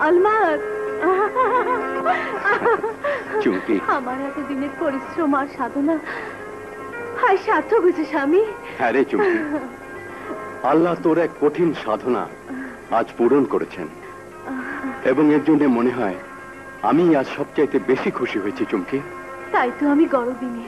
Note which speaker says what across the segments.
Speaker 1: আলমাস,
Speaker 2: চুমকি,
Speaker 1: আমার এতদিনের পরিশ্রম আর সাধনা আজ সার্থক হয়েছে স্বামী।
Speaker 2: হ্যাঁ রে চুমকি, আল্লাহ তোর এক কঠিন সাধনা আজ পূরণ করেছেন, এবং এর জন্য মনে হয় আমি আজ সবচাইতে বেশি খুশি হয়েছি চুমকি।
Speaker 1: তাই তো আমি গর্বিনী।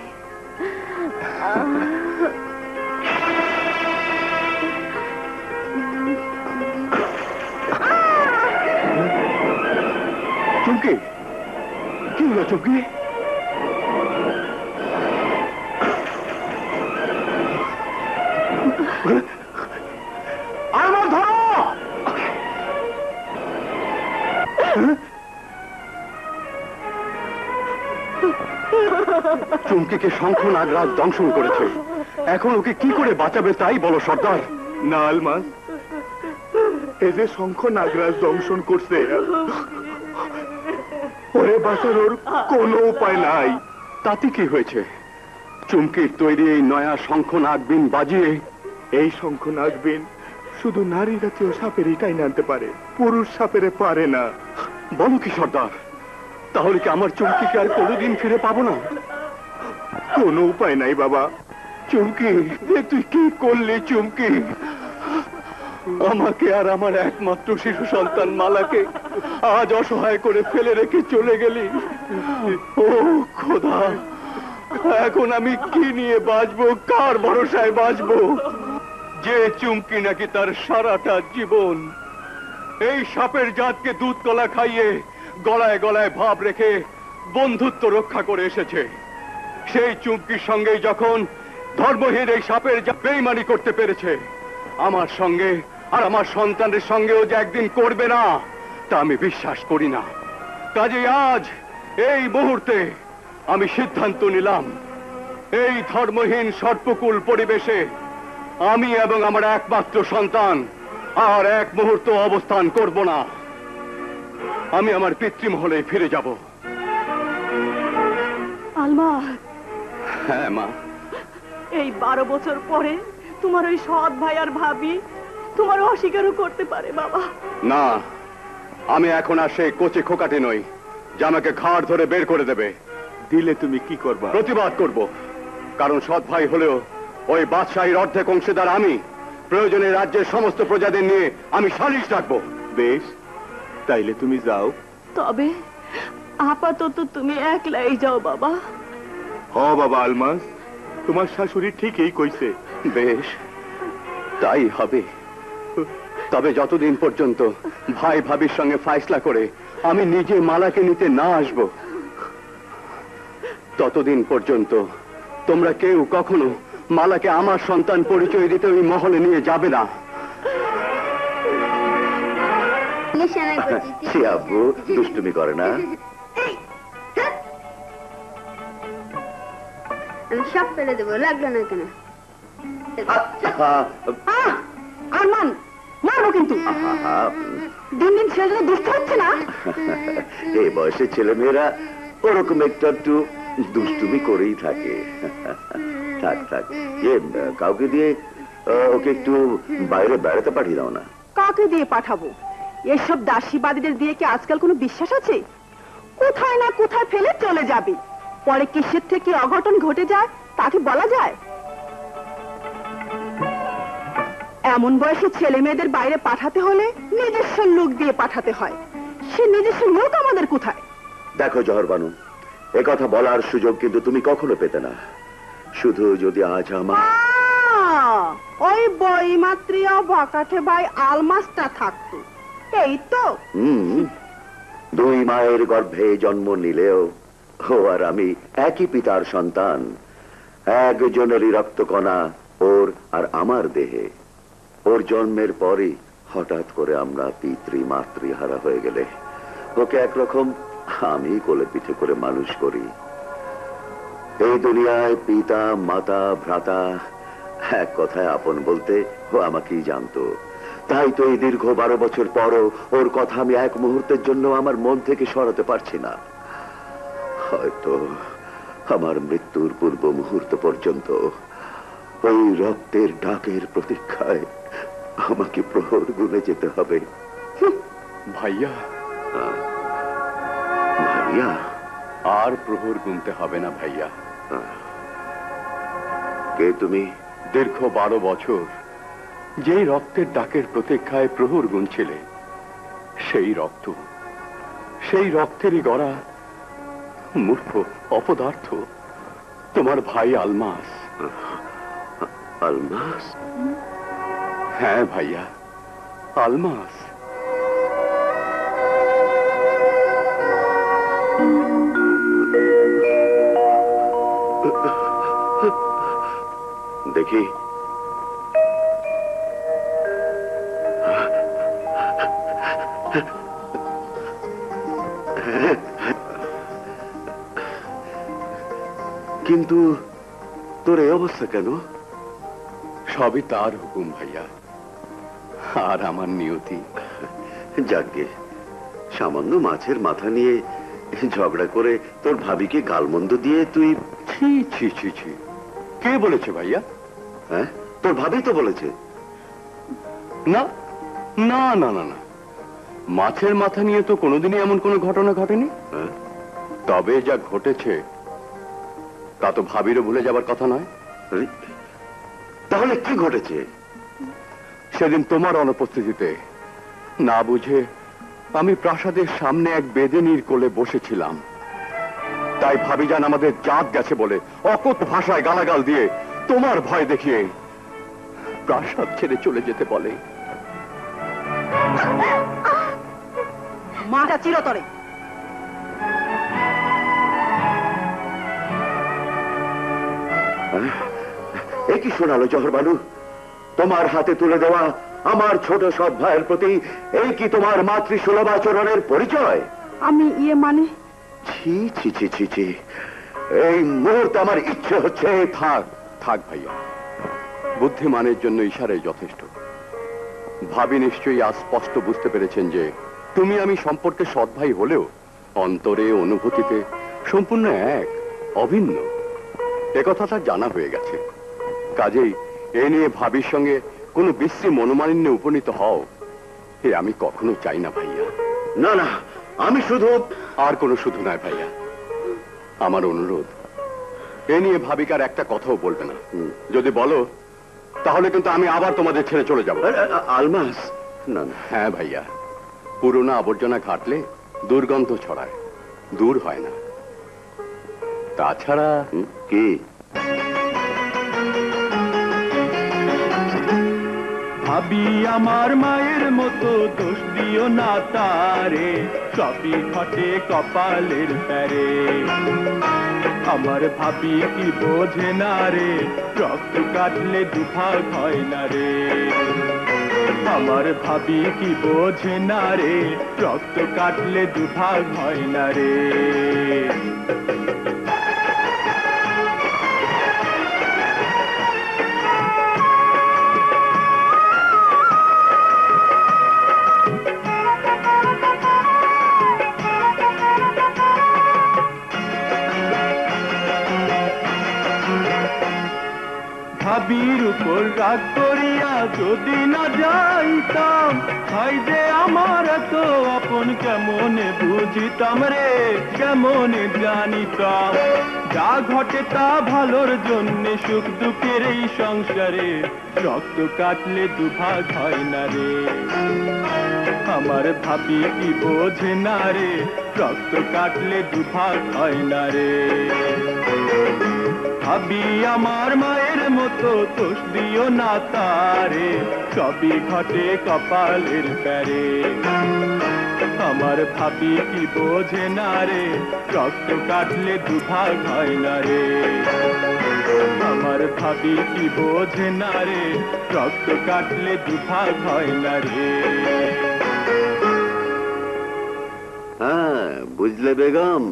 Speaker 2: চুমকি, কি হলো চুমকি? আমার ধরো! চুমকিকে শঙ্খ নাগরাজ দংশন করেছে, এখন ওকে কি করে বাঁচাবে তাই বলো সর্দার।
Speaker 3: না আলমাস, এই যে শঙ্খ নাগরাজ দংশন করছে, ওরে বাঁচানোর কোনো উপায় নাই।
Speaker 2: তাতে কি হয়েছে? চুমকির তৈরি এই নয়া শঙ্খ নাগবিন বাজিয়ে,
Speaker 3: এই শঙ্খ নাগবিন শুধু নারী জাতীয় সাপেরই টাইনে আনতে পারে, পুরুষ সাপের পারে না।
Speaker 2: বলো কি সর্দার, তাহলে কি আমার চুমকিকে আর কোনোদিন ফিরে পাবো না?
Speaker 3: কোনো উপায় নাই বাবা।
Speaker 2: চুমকি, তুই কি করলি চুমকি? আমাকে আর আমার একমাত্র শিশু সন্তান মালাকে আজ অসহায় করে ফেলে রেখে চলে গেলি। ও খোদা, এখন আমি কি নিয়ে বাঁচবো, কার ভরসায় বাঁচবো? যে চুমকি নাকি তার সারাটা জীবন এই সাপের জাতকে দুধ কলা খাইয়ে গলায় গলায় ভাব রেখে বন্ধুত্ব রক্ষা করে এসেছে, সেই চুমকির সঙ্গে যখন ধর্মহীন এই সাপের বেইমানি করতে পেরেছে, আমার সঙ্গে আর আমার সন্তানের সঙ্গেও যে একদিন করবে না তা আমি বিশ্বাস করি না। কাজে আজ এই মুহূর্তে আমি সিদ্ধান্ত নিলাম, এই ধর্মহীন সর্পকুল পরিবেশে আমি এবং আমার একমাত্র সন্তান আর এক মুহূর্ত অবস্থান করব না। আমি আমার পিতৃমহলে ফিরে যাব।
Speaker 1: আলমা,
Speaker 2: হ্যাঁ মা।
Speaker 1: এই 12 বছর পরে তোমার ওই সৎ ভাই আর ভাবি তোমার অস্বীকারও করতে পারে বাবা।
Speaker 2: না, আমি এখন আর সেই কোচে খোকাটে নই যে আমাকে ঘাড় ধরে বের করে দেবে।
Speaker 3: দিলে তুমি কি করবা?
Speaker 2: প্রতিবাদ করব, কারণ সৎ ভাই হলেও ওই বাদশাহীর অর্ধেক অংশীদার আমি। প্রয়োজনে রাজ্যের সমস্ত প্রজাদের নিয়ে আমি সালিশ রাখবো।
Speaker 3: বেশ, তাইলে তুমি যাও।
Speaker 1: তবে আপাতত তুমি একলাই যাও বাবা।
Speaker 3: হ বাবা আলমাস, তোমার শাশুড়ি ঠিকই কইছে।
Speaker 2: বেশ, তাই হবে। তবে যতদিন পর্যন্ত ভাই ভাবির সঙ্গে ফাইসলা করে আমি নিজে মালাকে নিতে না আসব, ততদিন পর্যন্ত তোমরা কেউ কখনো মালাকে আমার সন্তান পরিচয় দিতে ওই মহলে নিয়ে যাবে না।
Speaker 4: আব্বু দুষ্টুমি করে না।
Speaker 5: আমি সব ফেলে দেবো, লাগলো না কেন?
Speaker 1: আরমান, মারবো কিন্তু। দিন দিন ছেলেরা দুষ্ট হচ্ছে না?
Speaker 4: এই বয়সের ছেলে মেয়েরা ওরকম একটু দুষ্টুমি করেই থাকে। থাক থাক, কাউকে দিয়ে ওকে একটু বাইরে বেড়াতে পাঠিয়ে দাও না।
Speaker 1: কাকে দিয়ে পাঠাবো? এসব দাসীবাদীদের দিয়ে কি আজকাল কোনো বিশ্বাস আছে? কোথায় না কোথায় ফেলে চলে যাবে, পরে কিসের থেকে অঘটন ঘটে যায় তাকে বলা যায়? এমন বয়সে ছেলে মেয়েদের বাইরে পাঠাতে হলে নিজস্ব লোক দিয়ে পাঠাতে হয়। সে নিজস্ব লোক আমাদের কোথায়?
Speaker 4: দেখো জহরবানু, এ কথা বলার সুযোগ কিন্তু তুমি কখনো পেতে না। শুধু যদি আজ আমার
Speaker 1: ওই বইমাত্রীয় বকাঠে ভাই আলমাসটা থাকতো, এই তো।
Speaker 4: দুই মায়ের গর্ভে জন্ম নিলেও ও আর আমি একই পিতার সন্তান, একজনেরই রক্তকণা ওর আর আমার দেহে। ওর জন্মের পরই হঠাৎ করে আমরা পিতৃমাতৃহারা হয়ে গেলে ওকে একরকম আমি কোলে পিঠে করে মানুষ করি। এই দুনিয়ায় পিতা মাতা ভ্রাতা এক কথায় আপন বলতে ও আমাকেই জানতো। তাই তো এই দীর্ঘ 12 বছর পরও ওর কথা আমি এক মুহূর্তের জন্য আমার মন থেকে সরাতে পারছি না। হয়তো আমার মৃত্যুর পূর্ব মুহূর্ত পর্যন্ত ওই রক্তের ডাকের প্রতীক্ষায় আমাকে প্রহর গুনে যেতে হবে।
Speaker 2: ভাইয়া,
Speaker 4: ভাইয়া,
Speaker 2: আর প্রহর গুনতে হবে না ভাইয়া।
Speaker 4: কে তুমি?
Speaker 2: দীর্ঘ 12 বছর যেই রক্তের ডাকের প্রতীক্ষায় প্রহর গুনছিলে, সেই রক্ত, সেই রক্তেরই গড়া মূর্খ অপদার্থ তোমার ভাই আলমাস।
Speaker 4: আলমাস?
Speaker 2: হ্যাঁ ভাইয়া, আলমাস।
Speaker 4: দেখি। কিন্তু তোর এই অবস্থা কেন?
Speaker 2: সবই তার হুকুম ভাইয়া, আর আমার নিয়তি।
Speaker 4: যাকগে, সামান্য মাছের মাথা নিয়ে ঝগড়া করে তোর ভাবিকে গালমন্দ দিয়ে তুই।
Speaker 2: ছি ছি ছি ছি, কে বলেছে ভাইয়া?
Speaker 4: হ্যাঁ, তোর ভাবি তো বলেছে।
Speaker 2: না না না না না, মাছের মাথা নিয়ে তো কোনোদিনই এমন কোনো ঘটনা ঘটেনি।
Speaker 4: হ্যাঁ?
Speaker 2: তবে যা ঘটেছে তা তো ভাবিরও ভুলে যাবার কথা নয়।
Speaker 4: আরে, তাহলে কি ঘটেছে?
Speaker 2: সেদিন তোমার অনুপস্থিতিতে না বুঝে আমি প্রাসাদের সামনে এক বেদেনীর কোলে বসেছিলাম। তাই ভাবিজান আমাদের জাত গেছে বলে অকথ্য ভাষায় গালাগাল দিয়ে তোমার ভয় দেখিয়ে প্রাসাদ ছেড়ে চলে যেতে বলে।
Speaker 1: মাটা চিরতরে।
Speaker 4: এ কি শোনালো জহর বানু? তোমার হাতে তুলে দেওয়া আমার ছোট সৎ ভাইয়ের প্রতি এই কি তোমার মাতৃসুলভ আচরণের পরিচয়?
Speaker 1: আমি মানে
Speaker 4: ছি ছি ছি ছি ছি, এই মুহূর্তে আমার ইচ্ছে হচ্ছে।
Speaker 2: থাক থাক ভাইয়া, বুদ্ধিমানের জন্য ইশারাই যথেষ্ট। ভাবি নিশ্চয়ই আজ স্পষ্ট বুঝতে পেরেছেন যে তুমি আমি সম্পর্কে সৎ ভাই হলেও অন্তরে অনুভূতিতে সম্পূর্ণ এক, অভিন্ন। একথা তার জানা হয়ে গেছে। কাজেই এ নিয়ে ভাবির সঙ্গে কোনো বিশ্রী মনোমালিন্যে উপনীত হও, এ আমি কখনো চাই না ভাইয়া।
Speaker 4: না না, আমি শুধু।
Speaker 2: আর কোনো শুধু নয় ভাইয়া, আমার অনুরোধ, এ নিয়ে ভাবিকার একটা কথাও বলবে না। যদি বলো তাহলে কিন্তু আমি আবার তোমাদের ছেড়ে চলে যাব।
Speaker 4: আলমাস? না না।
Speaker 2: হ্যাঁ ভাইয়া, পুরোনো আবর্জনা ঘাটলে দুর্গন্ধ ছড়ায়, দূর হয় না। তাছাড়া
Speaker 4: কি?
Speaker 3: ভাবি আমার মায়ের মতো, দোষ দিও না তারে, সবই ঘটে কপালের প্যারে। আমার ভাবি কি বোঝে না রে, রক্ত কাটলে দুভাগ হয় না রে। আমার ভাবি কি বোঝে না রে, রক্ত কাটলে দুভাগ হয় না রে। ভাবির উপর রাগ করিয়া যদি না যাইতাম, ভাই যে আমার তো আপন কেমনে বুঝিতাম রে, কেমনে জানিতাম। যা ঘটে তা ভালোর জন্যে, সুখ দুঃখের এই সংসারে, রক্ত কাটলে দুভাগ হয় না রে। আমার ভাবি কি বোঝে না রে, রক্ত কাটলে দুভাগ হয় না রে। ভাবি আমার মায়ের মতো, দোষ দিও না তারে, সবই ঘটে কপালের প্যারে। আমার ভাবি কি বোঝে না রে, রক্ত কাটলে দুভাগ হয় না রে। আমার ভাবি কি বোঝে না রে, রক্ত কাটলে দুভাগ হয় না রে।
Speaker 4: হ্যাঁ, বুঝলে বেগম,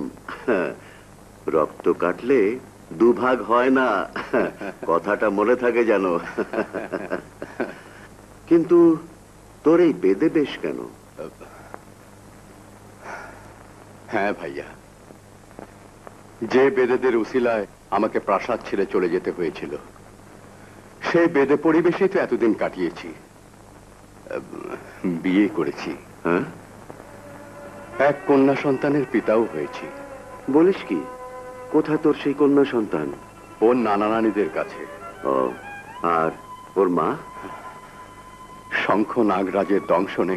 Speaker 4: রক্ত কাটলে দুভাগ হয় না, কথাটা মনে থাকে যেন। কিন্তু তোর এই বেদে বেশ কেন?
Speaker 2: হ্যাঁ ভাইয়া, যে বেদেদের উসিলায় আমাকে প্রাসাদ ছেড়ে চলে যেতে হয়েছিল, সেই বেদে পরিবেশেই তো এতদিন কাটিয়েছি, বিয়ে করেছি।
Speaker 4: হ্যাঁ,
Speaker 2: এক কন্যা সন্তানের পিতাও হয়েছি।
Speaker 4: বলিস কি? কোথায় তোর সেই কন্যা সন্তান?
Speaker 2: ওর নানা নানীদের কাছে।
Speaker 4: ও, আর ওর মা?
Speaker 2: শঙ্খ নাগরাজের দংশনে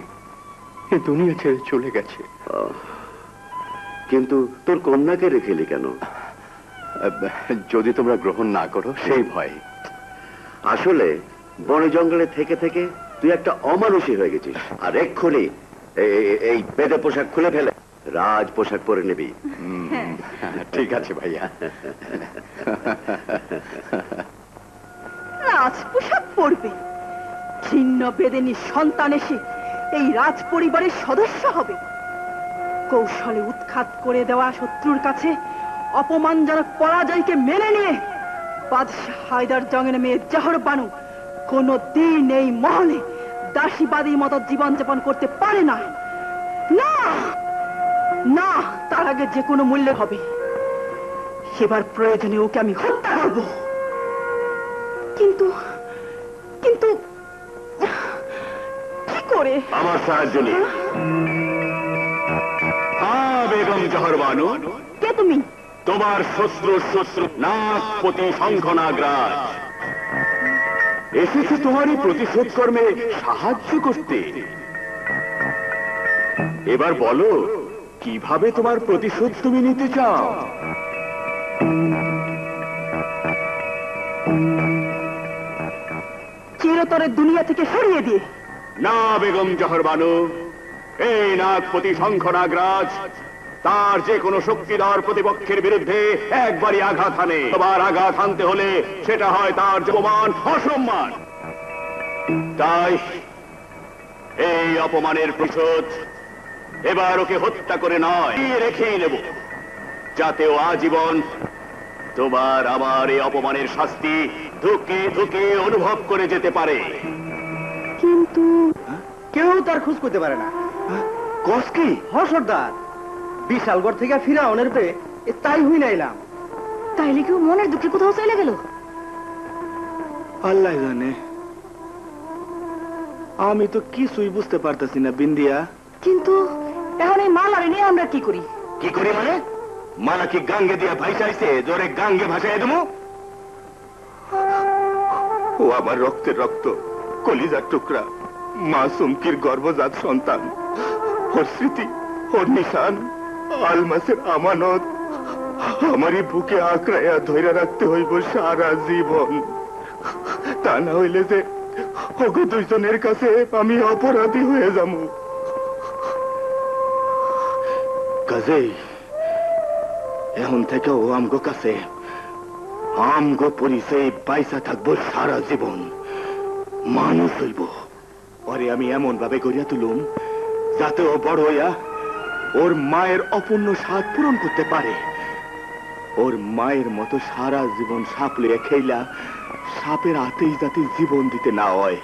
Speaker 2: এ দুনিয়া ছেড়ে চলে গেছে।
Speaker 4: কিন্তু তোর কন্যাকে রেখেলি কেন?
Speaker 2: যদি তোমরা গ্রহণ না করো সেই ভয়ে।
Speaker 4: আসলে বনে জঙ্গলে থেকে থেকে তুই একটা অমানুষী হয়ে গেছিস। আর এক্ষুনি এই বেদে পোশাক খুলে ফেলে রাজ পোশাক পরে নিবি।
Speaker 2: ঠিক আছে ভাইয়া।
Speaker 1: রাজ পোশাক পরবে? ছিন্ন বেদেনী সন্তান এসে এই রাজ পরিবারের সদস্য হবে? কৌশলে উৎখাত করে দেওয়া শত্রুর কাছে অপমানজনক পরাজয়কে মেনে নিয়ে বাদশাহ হায়দার জঙ্গের মেয়ে জহর বানু কোনো দিন এই মহলে দাসীবাদীর মতো জীবনযাপন করতে পারে না। না না, তার আগে যে কোনো মূল্যে হবে। সেবার প্রয়োজনে ওকে আমি হত্যা করব। কিন্তু কিন্তু কি করে?
Speaker 4: আমার সাহায্য নিয়ে।
Speaker 2: বেগম জহর বানু,
Speaker 1: কে তুমি?
Speaker 2: তোমার শত্রু নাগপতি শঙ্খ নাগরাজ এসেছে তোমারই প্রতিশোধ কর্মে সাহায্য করতে। এবার বলো, কিভাবে তোমার প্রতিশোধ তুমি নিতে চাও?
Speaker 1: চিরতরে দুনিয়া থেকে সরিয়ে দিয়ে।
Speaker 2: না বেগম জহর বানু, এই নাগপতি শঙ্খ নাগরাজ তার যে কোনো শক্তিধর প্রতিপক্ষের বিরুদ্ধে একবারই আঘাত হানে। আবার আঘাত হানতে হলে সেটা হয় তার অপমান, অসম্মান। তাই এই অপমানের প্রতিশোধ এবার ওকে হত্যা করে নয়, রেখেই নেব, যাতে ও আজীবন তোমার আমার এই অপমানের শাস্তি ধুকে ধুকে অনুভব করে যেতে পারে।
Speaker 1: কিন্তু
Speaker 3: কেউ তার খোঁজ করতে পারে না। কস কি? সর্দার, বিশালগড় থেকে ফিরাউনের পেয়ে তাই হুই নাইলাম।
Speaker 1: তাইলে কেউ মনের দুঃখে কোথাও চলে গেল?
Speaker 3: আল্লাহ জানে, আমি তো কিছুই বুঝতে পারতেছি না বিন্দিয়া।
Speaker 1: কিন্তু এখন এই মালারে নিয়ে আমরা কি করি?
Speaker 2: কি করি মানে? মালা কি গাঙ্গে দিয়া ভাইসাইছে, জোরে গাঙ্গে ভাসাই দেবো? ও আমার রক্তের রক্ত, কলিজার টুকরা, মাসুমকির গর্ভজাত সন্তান। ওর স্মৃতি, ওর নিশান, আলমাসের আমানত আমারই বুকে আঁকড়াইয়া ধইরা রাখতে হইব সারা জীবন। তা না হইলে যে ওকে দুইজনের কাছে আমি অপরাধী হয়ে যাবো। কাজেই এখন থেকে ও আমগো কাছে আমগো পরিচয়ে পয়সা থাকবো সারা জীবন, মানুষ হইব। পরে আমি এমন ভাবে গড়িয়া তুলুম যাতে ও বড় হইয়া ওর মায়ের অপূর্ণ স্বাদ পূরণ করতে পারে। ওর মায়ের মতো সারা জীবন সাপ লইয়া খেইলা সাপের হাতেই যাতে জীবন দিতে না হয়।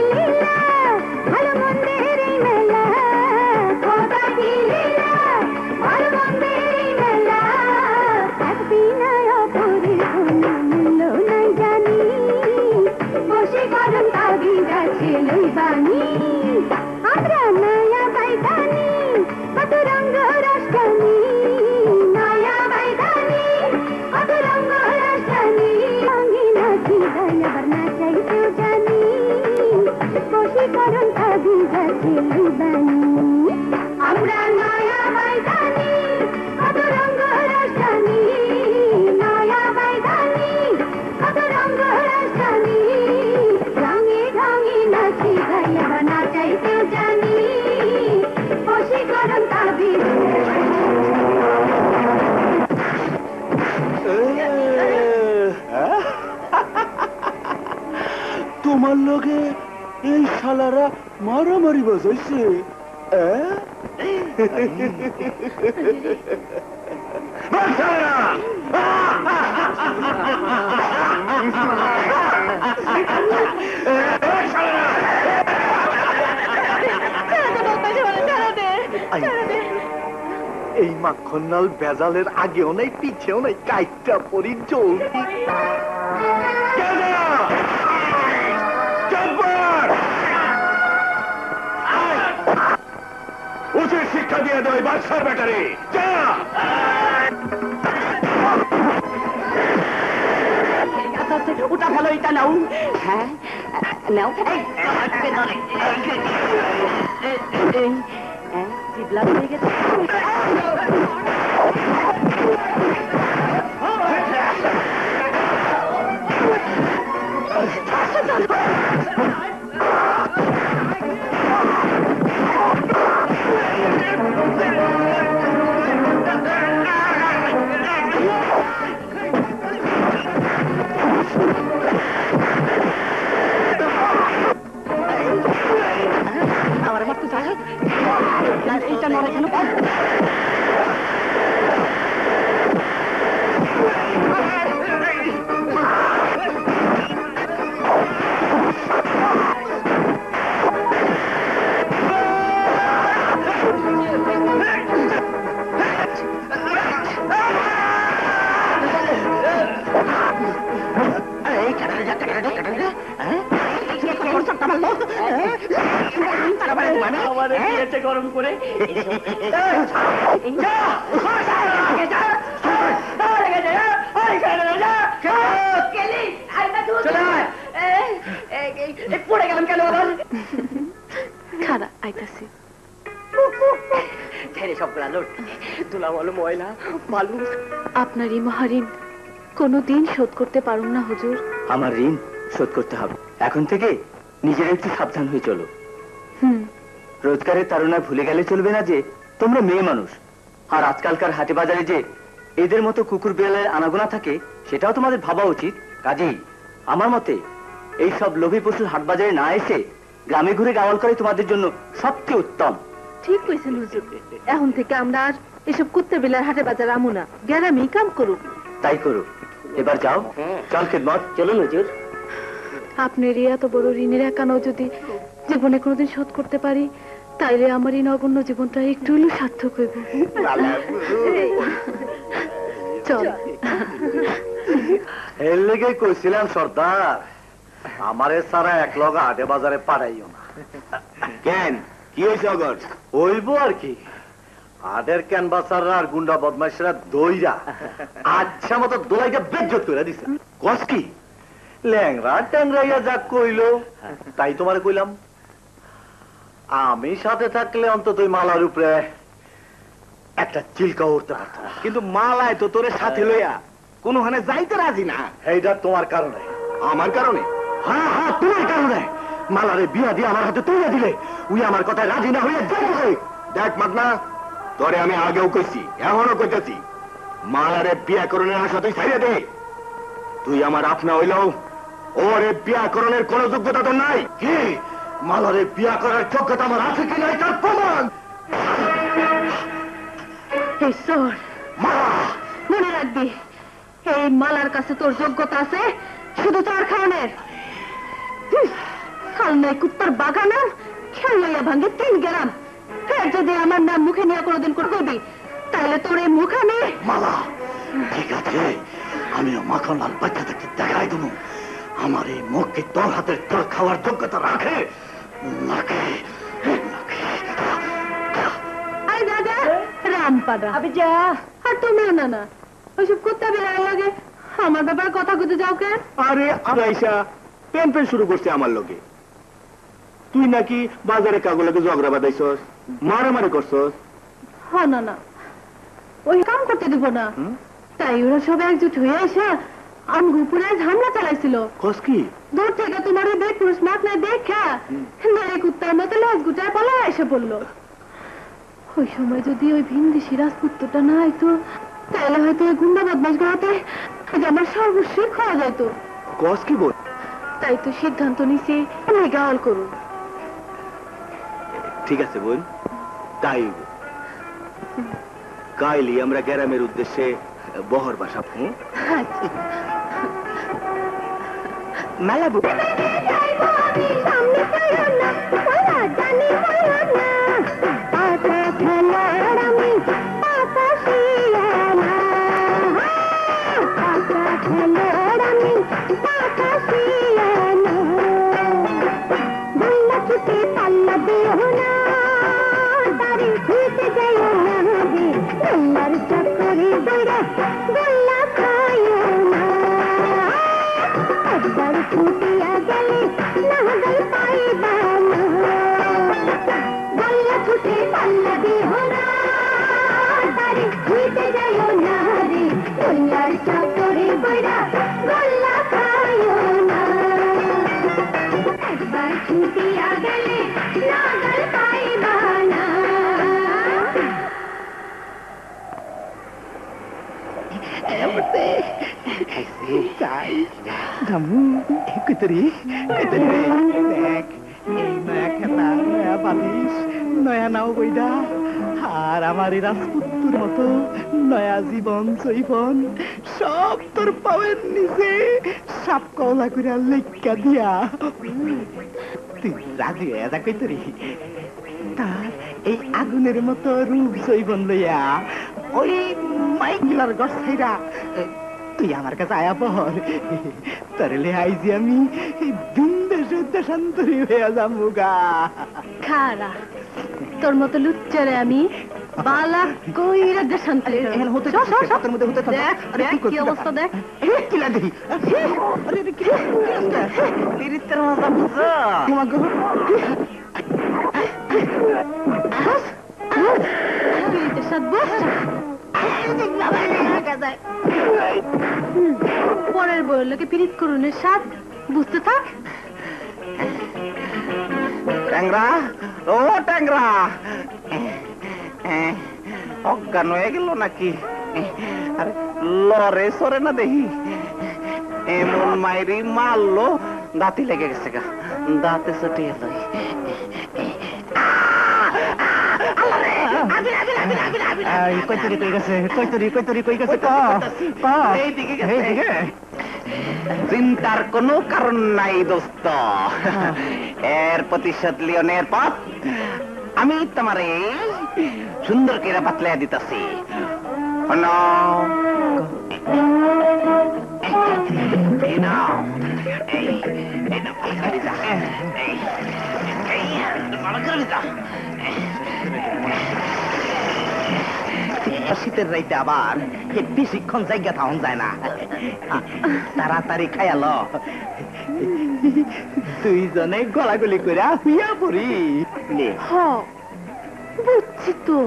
Speaker 5: লীলা ভালো মন্দের এই মেলা খোদা কি লীলা ভালো মন্দের এই মেলা এক বিনয় অপরের কোনো মূল্য নাই জানি বশীকরণ তাবিজ আছে লইবানি আমরা নয়া বাইদানি কত রঙ্গ রাষ্ট্রানি নয়া বাইদানি কত রঙ্গ রাষ্ট্রানি সঙ্গে নাচি দয়াবার নাচাইতেও জানি বশীকরণ তাবিজ আছে লইবানি আমরা নয়া বাইদানি কত রঙ্গ রাষ্ট্রানি নয়া বাইদানি কত রঙ্গ রাষ্ট্রানি রঙে রঙে নাচি দয়াবার নাচাইতেও জানি বশীকরণ তাবিজ
Speaker 3: তোমার লগে এই শালারা মারামারি বাজাইছে এই মাখনাল বেজালের আগেও নাই পিছেও নাই কাইটটা পরি জলদি
Speaker 2: উচিত শিক্ষা দিয়ে দেয় বাদশার ব্যাটারে যা
Speaker 1: ওটা ভালো এটা নাও হ্যাঁ নাও জিবলা হয়ে গেছে আমার মারতে চাই এইটা নড়ে কেন গরম করে পড়ে গেলাম কেন আবার খারাপ আইতাছি ছেড়ে সবগুলা লোট দুলামালো ময়লা বালু আপনার এই মহারিন কোনদিন শোধ করতে পারুম না হুজুর
Speaker 3: আমার ঋণ শোধ করতে হবে এখন থেকে নিজের একটু সাবধান হয়ে চলো রোজগারের তাড়নায় ভুলে গেলে চলবে না যে তোমরা মেয়ে মানুষ আর আজকালকার হাটে বাজারে যে এদের মতো কুকুর বিড়ালের আনাগোনা থাকে সেটাও তোমাদের ভাবা উচিত কাজেই আমার মতে এই সব লোভী পশুর হাট বাজারে না এসে গ্রামে ঘুরে গাওয়াল করে তোমাদের জন্য সবচেয়ে উত্তম
Speaker 1: ঠিক কইছেন হুজুর এখন থেকে আমরা আর এসব কুত্তে বিলার হাটে বাজার আমু না গ্রামে কাম করুক
Speaker 3: তাই করো এবার যাও চল খেদমত চলুন হুজুর
Speaker 1: আপনার এত বড় ঋণের একানো যদি জীবনে কোনোদিন শোধ করতে পারি তাইলে আমার এই নগণ্য জীবনটা একটু হলেও সার্থক হইবে চল
Speaker 3: এর লেগে কইছিলাম সর্দার আমারে সারা এক লগা হাটে বাজারে পাঠাইও না
Speaker 2: কেন কি হয়েছে অগর
Speaker 3: হইব আর কি হাটের ক্যানভাসাররা আর গুন্ডা বদমাইশরা দইরা আচ্ছা মতো দোলাইটা বেজ্জত করে দিছে কস কি ল্যাংরা ট্যাংরাইয়া যা কইলো তাই তোমারে কইলাম আমি সাথে থাকলে অন্তত ওই মালার উপরে একটা চিলকা উঠতে পারত
Speaker 2: কিন্তু মালায় তো তোরে সাথে লইয়া কোনখানে যাইতে রাজি না
Speaker 3: এইটা তোমার কারণে
Speaker 2: আমার কারণে
Speaker 3: হ্যাঁ হ্যাঁ তোমার কারণে মালারে বিয়া দিয়ে আমার হাতে তুলে দিলে উই আমার কথায় রাজি না হইয়া যাবে
Speaker 2: দেখ মাগনা তোরে আমি আগেও কইছি এখনো কইতেছি মালারে বিয়া করণের আশা তুই ছাইড়ে দে তুই আমার আপনা হইলেও ওরে বিয়া করণের কোন যোগ্যতা তো নাই
Speaker 3: কি মালারে বিয়া করার যোগ্যতা আমার আছে কি নাই তার প্রমাণ
Speaker 1: ঈশ্বর
Speaker 3: মালা
Speaker 1: মনে রাখবি এই মালার কাছে তোর যোগ্যতা আছে শুধু তার খাওয়ানোর সালনাই কুত্তার বাগানাম খেলাইয়া ভাঙ্গে 3 গ্রাম। ফের যদি আমার নাম মুখে নিয়ে কোনোদিন করে কইবি তাহলে তোর এই মুখ আমি
Speaker 2: মালা ঠিক আছে, আমিও মাখনলাল বাচ্চা থেকে দেখাই দেবো আমার এই মুখকে তোর হাতের তোর খাওয়ার যোগ্যতা রাখে নাকি।
Speaker 1: আই দাদা রামপাদা আবে যা। আর তুমিও না না ওইসব কুত্তা বেলার লাগে আমার ব্যাপারে কথা কইতে যাও কেন?
Speaker 3: আরে আইসা পেন পেন শুরু করছে আমার লগে। তুই নাকি বাজারে কাগজে ঝগড়া বাঁধাইছস, মারামারি করছস।
Speaker 1: হ্যাঁ না না ওই কাম করতে দিব না, তাই ওরা সব একজুট হয়ে এসে আমগো উপরে হামলা চালাইছিল।
Speaker 3: কস কি?
Speaker 1: দূর থেকে তোমার ওই বেদ পুরুষ মাত নাই দেখা নারে কুত্তার মতো লেজ গুটায় পালা এসে পড়লো। ওই সময় যদি ওই ভিন্দি সিরাজপুত্রটা না হয়তো তাহলে হয়তো ওই গুন্ডা বদমাস গড়াতে আমার সর্বস্বই খাওয়া যেত।
Speaker 3: কস কি বল?
Speaker 1: তাই তো সিদ্ধান্ত নিছি আমি গাওয়াল করুন।
Speaker 3: ঠিক আছে বোন, তাই হইব। কাইলি আমরা গ্রামের উদ্দেশ্যে বহর বাসা
Speaker 1: আচ্ছা
Speaker 3: মেলা
Speaker 6: নয়া নাও বইডা আর আমার এই রাজপুত্তুর মতো নয়া জীবন জৈবন সব তোর পাওয়ের নিচে সাপ কওলা করে লেখা দিয়া তুই রাজি হয়ে যা কই তোরি তার এই আগুনের মতো রূপ জৈবন লইয়া ওই মাইকিলার গছাইরা তুই আমার কাছে আয়া পর তোরে লে আইজি আমি দেশান্তরী হয়ে যাবো গা।
Speaker 1: খারা তোর মতো লুচ্চারে আমি বালা কইরা দেশান্তরী
Speaker 6: হতে
Speaker 1: দেখ দেখ কি অবস্থা দেখ
Speaker 6: কি লাগে আরে কি তিরিতের মজা বুঝা তোমাকে
Speaker 1: তিরিতের সাথ বসা পরের বইয়ের লোকে পিরিত করুনের সাথ বুঝতে থাক।
Speaker 6: ট্যাংরা ও ট্যাংরা অজ্ঞান হয়ে গেল নাকি? আরে লরে সরে না দেখি এমন মাইরি মারলো দাঁতি লেগে গেছে গা, দাঁতে চটিয়ে লই। চিন্তার কোনো কারণ নাই দোস্ত, এর প্রতিশোধ লিওনের পথ আমি তোমারে সুন্দর করে পাতলাইয়া দিতেছি। শীতের রাইতে আবার বেশিক্ষণ জায়গা থাউন যায় না, তাড়াতাড়ি খায়াল দুইজনে গলাগলি করে হুইয়া পড়ি।
Speaker 1: বুঝছি তো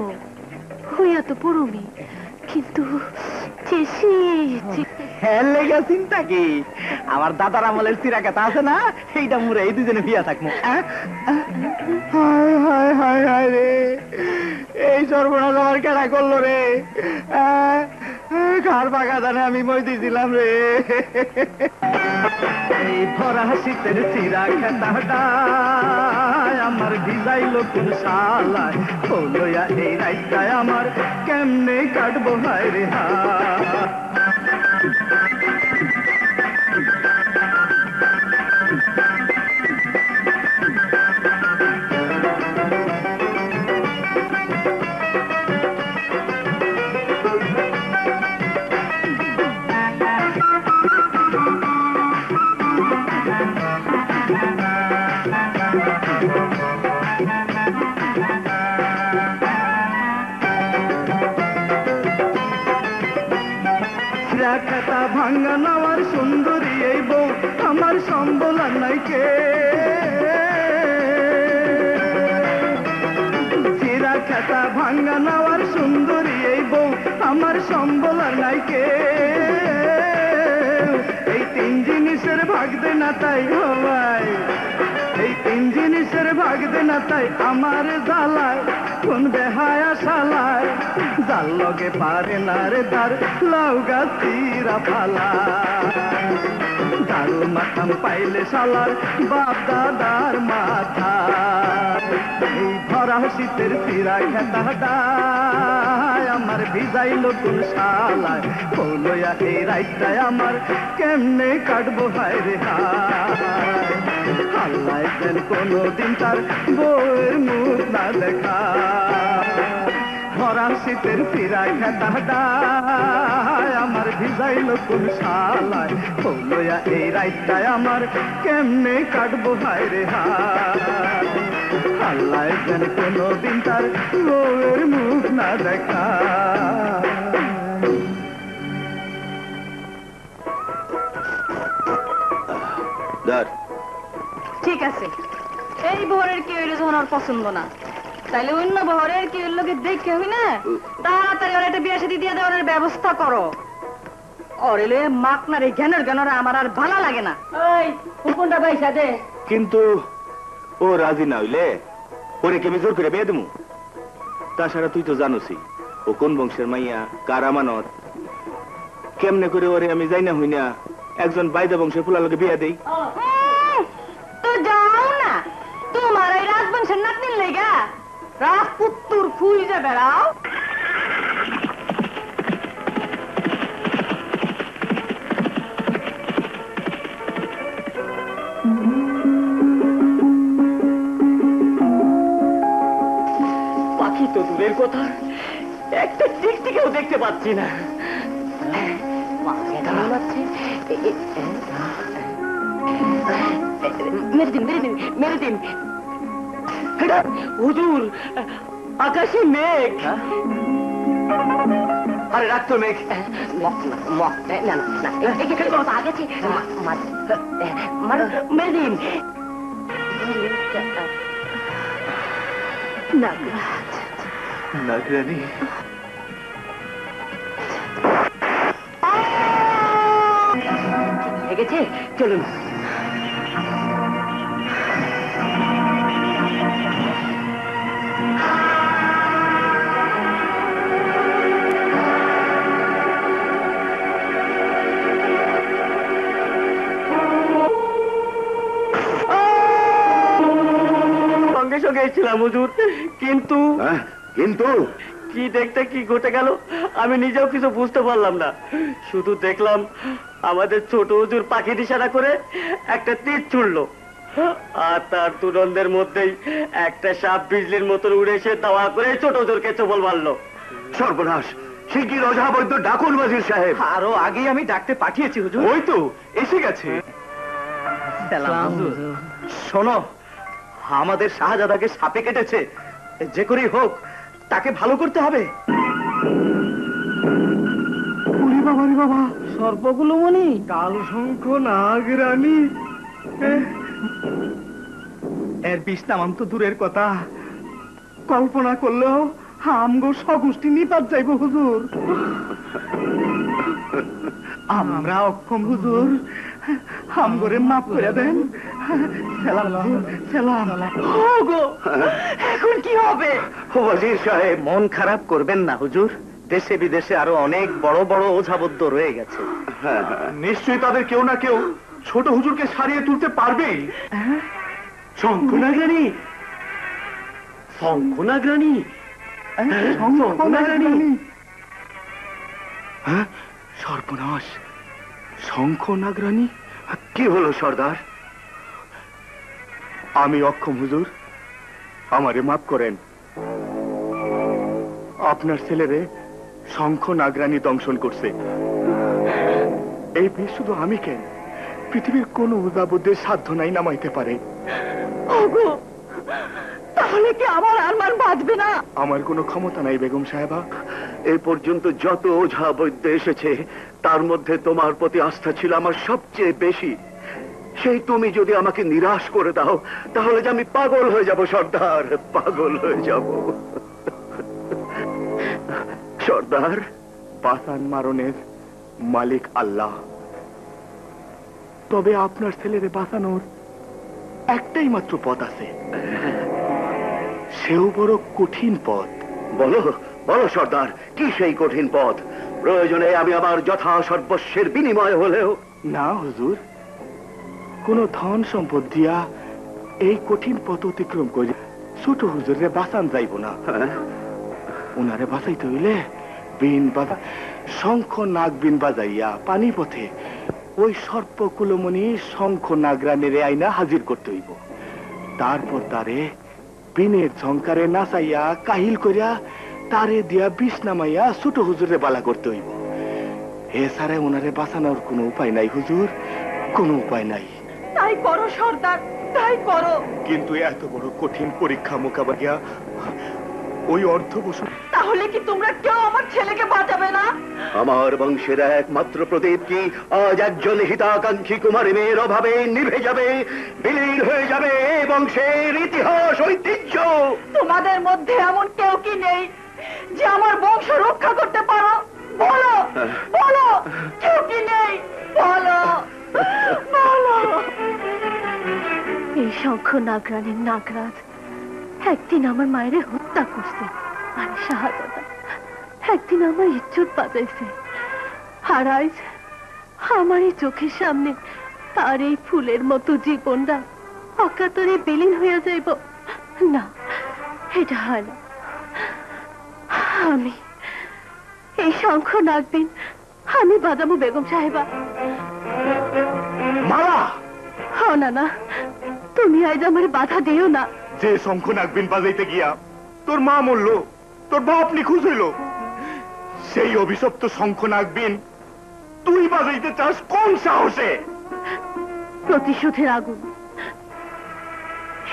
Speaker 1: হইয়া তো পড়মি, কিন্তু
Speaker 6: লেগে চিন্তা কি আমার দাদার আমলের চিরা কেতা আছে না, সেইটা মুড়ে এই দুজনে বিয়া থাকবো। হায় হায় হায় হায় রে, এই সর্বনাশ আমার কেনা করলো রে, ঘর পাকা দানে আমি মই দিয়েছিলাম রে। এই ভরা শীতের চিরা খেতাটা আমার ভিজাইল কোন শালায়, লইয়া এই রাইটায় আমার কেমনে কাটবো হায় রে হা।
Speaker 3: খেতা ভাঙ্গা নাওয়ার সুন্দরী এই বউ আমার সম্বল আর নাই কে চিরা খেতা ভাঙ্গা নাওয়ার সুন্দরী এই বউ আমার সম্বল আর নাই কে এই তিন জিনিসের ভাগ দে না তাই হওয়াই এই তিন জিনিসের ভাগ দে না তাই আমার জ্বালায় কোন বেহায়া শালায় জাল লগে পারে না রে তার লাউ গাছিরা ফালা দারু মাথাম পাইলে শালার বাপ দাদার মাথা এই ভরা শীতের ফিরা খেতা আমার ভিজাইল কোন শালায় বলয়া এই রাইটায় আমার কেমনে কাটবো হায় রে হায় আল্লাহ যেন কোনদিন তার বউয়ের মুখ না দেখা ভরা শীতের ফিরাই খেতা আমার ভিজাইল কোন শালায় বলয়া এই রাইটায় আমার কেমনে কাটবো হায় রে হায় আল্লাহ যেন কোনদিন তার বউয়ের মুখ না দেখা
Speaker 1: ঠিক আছে, এই বহরের কি হইলে যখন আর পছন্দ না, তাইলে অন্য বহরের কি হইল দেখে হই না, তাড়াতাড়ি ওর একটা বিয়ে শাদী দিয়ে দেওয়ার ব্যবস্থা করো। ওর এলে মাকনার এই জ্ঞানের আমার আর ভালো লাগে না। ওই হুকুমটা পয়সা দে।
Speaker 3: কিন্তু ও রাজি না হইলে ওরে কেমনি জোর করে বিয়ে দেবো? তাছাড়া তুই তো জানোসই ও কোন বংশের মাইয়া, কার আমানত, কেমনে করে ওরে আমি যাই না হই না একজন বাইদা বংশের ফুলার লোকে বিয়ে দেই।
Speaker 1: তো যাও না, তোমার এই রাজবংশের নাতনির লেগা রাজপুত্তুর খুঁজে বেড়াও।
Speaker 6: পাখি তো দূরের কথা, একটা টিকটিকেও দেখতে পাচ্ছি না। মেরে দিন মেরে দিন মেরে দিন। হুজুর, আকাশে মেঘ। আরে রাখ তো মেঘ। মেরে দিন।
Speaker 3: নাগরানি
Speaker 6: ঠিক আছে, চলুন। সঙ্গে সঙ্গে এসেছিলাম হুজুর, কিন্তু
Speaker 4: কিন্তু
Speaker 6: কি দেখতে কি ঘটে গেল আমি নিজেও কিছু বুঝতে পারলাম না। শুধু দেখলাম আমাদের ছোট হুজুর পাখি নিশানা করে একটা তীর ছুড়লো, আর তার তুরন্দের মধ্যেই একটা সাপ বিজলির মতন উড়ে এসে দাওয়া করে ছোট হুজুরকে চবল মারলো।
Speaker 4: সর্বনাশ! শিগগির ওঝা বৈদ্য ডাকুন ওয়াজির সাহেব।
Speaker 3: আরো আগেই আমি ডাকতে পাঠিয়েছি হুজুর। ওই তো এসে গেছে। শোনো, আমাদের শাহজাদাকে সাপে কেটেছে, যে করেই হোক তাকে ভালো করতে হবে। বাবা,
Speaker 6: সর্পগুলো মনি
Speaker 3: কাল শঙ্খ নাগরানী, এর বিষ নামান তো দূরের কথা, কল্পনা করলেও আমগো সগোষ্ঠী নিপাত যাইব হুজুর। আমরা অক্ষম হুজুর, আমগরে মাফ করে দেন। সালাম হুজুর, সালাম।
Speaker 6: ওগো, এখন কি হবে?
Speaker 4: ওয়াজির সাহেব,
Speaker 3: মন খারাপ করবেন না হুজুর, দেশে বিদেশে আরো অনেক বড় বড় ওঝাবদ্ধ রয়ে গেছে। নিশ্চয়ই তাদের কেউ না কেউ ছোট হুজুরকে সারিয়ে তুলতে পারবেই।
Speaker 6: শঙ্খনাগরানী, শঙ্খনাগরানী, শঙ্খনাগরানী।
Speaker 3: হ্যাঁ, সর্বনাশ! শঙ্খ নাগরানী!
Speaker 4: কি হলো সর্দার?
Speaker 3: আমি অক্ষম হুজুর, আমারে মাফ করেন। আপনার ছেলেরে শঙ্খ নাগরানী দংশন করছে। এই বিষ শুধু আমি কেন, পৃথিবীর কোন উদাবুদ্ধের সাধ্য নাই নামাইতে পারে।
Speaker 6: ওগো,
Speaker 1: তাহলে কি আমার আরমান বাঁচবে না?
Speaker 2: আমার কোনো ক্ষমতা নাই বেগম সাহেবা।
Speaker 4: এই পর্যন্ত যত ওঝা বৈদ্য এসেছে তার মধ্যে তোমার প্রতি আস্থা ছিল আমার সবচেয়ে বেশি। সেই তুমি যদি আমাকে নিরাশ করে দাও তাহলে যে আমি পাগল হয়ে যাব সর্দার, পাগল হয়ে যাব। সর্দার,
Speaker 2: বাসান মারণের মালিক আল্লাহ, তবে আপনার ছেলেরে বাঁচানোর একটাই মাত্র পথ আছে, সেও বড় কঠিন পথ।
Speaker 4: বলো বলো সর্দার, কি সেই কঠিন পথ? প্রয়োজনে আমি আমার যথা সর্বস্বের বিনিময় হলেও।
Speaker 2: না হুজুর, কোন ধন সম্পদ দিয়া এই কঠিন পথ অতিক্রম করে ছোট হুজুরে বাঁচান যাইব না। ওনারে বাঁচাইতে হইলে বিন বাজা শঙ্খ নাগ বিন বাজাইয়া পানি পথে ওই সর্প কুলমণি শঙ্খ নাগরানেরে আইনা হাজির করতে হইব। তারপর তারে বিনের ঝঙ্কারে নাচাইয়া কাহিল করিয়া তারে দিয়া বিষ নামাইয়া ছোট হুজুরে বালা করতে হইব। এছাড়া ওনারে বাঁচানোর কোনো উপায় নাই হুজুর, কোনো উপায় নাই।
Speaker 1: তাই করো সর্দার, তাই করো।
Speaker 2: কিন্তু এত বড় কঠিন পরীক্ষা মোকাবিলা ওই অর্ধবসু।
Speaker 1: তাহলে কি তোমরা কেউ আমার ছেলেকে বাঁচাবে না?
Speaker 4: আমার বংশের একমাত্র প্রদীপ কি আজ একজন হিতাকাঙ্ক্ষী কুমারী মেয়ের অভাবে নিভে যাবে, বিলীন হয়ে যাবে এই বংশের ইতিহাস ঐতিহ্য?
Speaker 1: তোমাদের মধ্যে এমন কেউ কি নেই যে আমার বংশ রক্ষা করতে পারো? বলো বলো, কেউ কি নেই? বলো বলো।
Speaker 5: এই শঙ্খ নাগরানের নাগরাজ একদিন আমার মায়ের হত্যা করছে, আর শাহাদাতা একদিন আমার ইজ্জত বাঁচাইছে। আর আজ আমার এই চোখের সামনে তার এই ফুলের মতো জীবনটা অকাতরে বিলীন হয়ে যাইব। না, এটা হয় না। আমি এই শঙ্খ নাগবিন আমি বাজাবো বেগম সাহেবা।
Speaker 2: মালা,
Speaker 5: হও না না, তুমি আজ আমার বাধা দিও না।
Speaker 2: যে শঙ্খ নাগবিন বাজাইতে গিয়া তোর মা মরল, তোর বাপ নিখোঁজ হইল, সেই অভিশপ্ত শঙ্খ নাগবিন তুই বাজাইতে চাস কোন সাহসে?
Speaker 5: প্রতিশোধের আগুন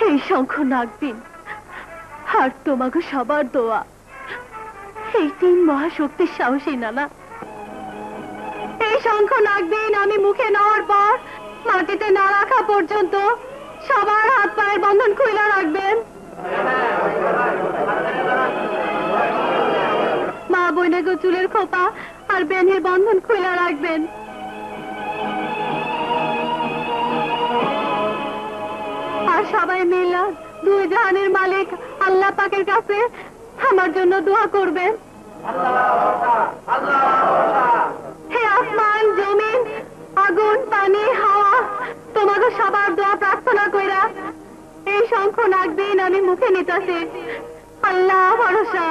Speaker 5: এই শঙ্খ নাগবিন আর তোমাকে সবার দোয়া, এই তিন মহাশক্তির সাহসী নানা। এই শঙ্খ নাগবিন আমি মুখে নেওয়ার পর মাটিতে না রাখা পর্যন্ত সবার হাত পায়ের বন্ধন খুলে রাখবেন। মা বোনেগো চুলের খোপা আর বেনের বন্ধন খুলে রাখবেন। আর সবাই মিলে দুই জাহানের মালিক আল্লাহ পাকের কাছে আমার জন্য দোয়া করবেন। হে আসমান, জমিন, আগুন, পানি, হাওয়া, তোমাকে সবার দোয়া প্রার্থনা কইরা এই শঙ্খ নাগবিন আমি মুখে নিতেছি। আল্লাহ ভরসা।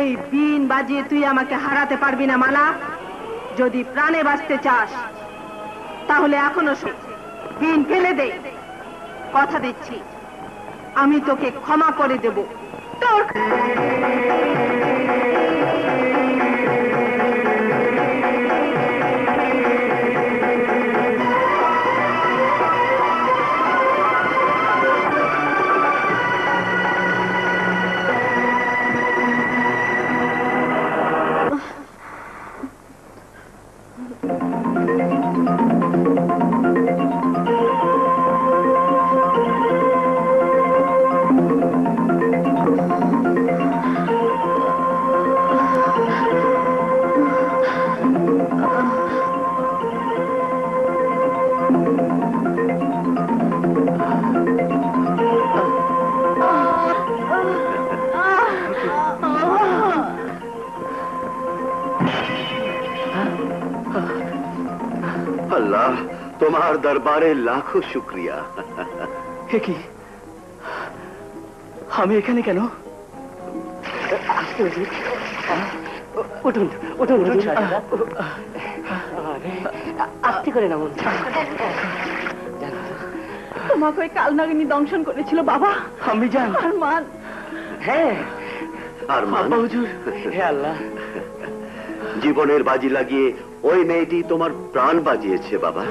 Speaker 1: এই বিন বাজিয়ে তুই আমাকে হারাতে পারবি না মালা। যদি প্রাণে বাঁচতে চাস তাহলে এখনো বিন ফেলে দে। কথা দিচ্ছি আমি তোকে ক্ষমা করে দেব। তোর
Speaker 4: আল্লাহ, তোমার দরবারে লাখো শুক্রিয়া।
Speaker 6: কি আমি এখানে কেন? উঠুন উঠুন উঠুন, আস্তে করে নামুন। তোমাকে ওই কালনাগিনী দংশন করেছিল বাবা। আমি জান আর মান। হ্যাঁ
Speaker 4: আর
Speaker 6: বাবা হুজুর। হে আল্লাহ,
Speaker 4: জীবনের বাজি লাগিয়ে ওই মেয়েটি তোমার প্রাণ বাজিয়েছে বাবা।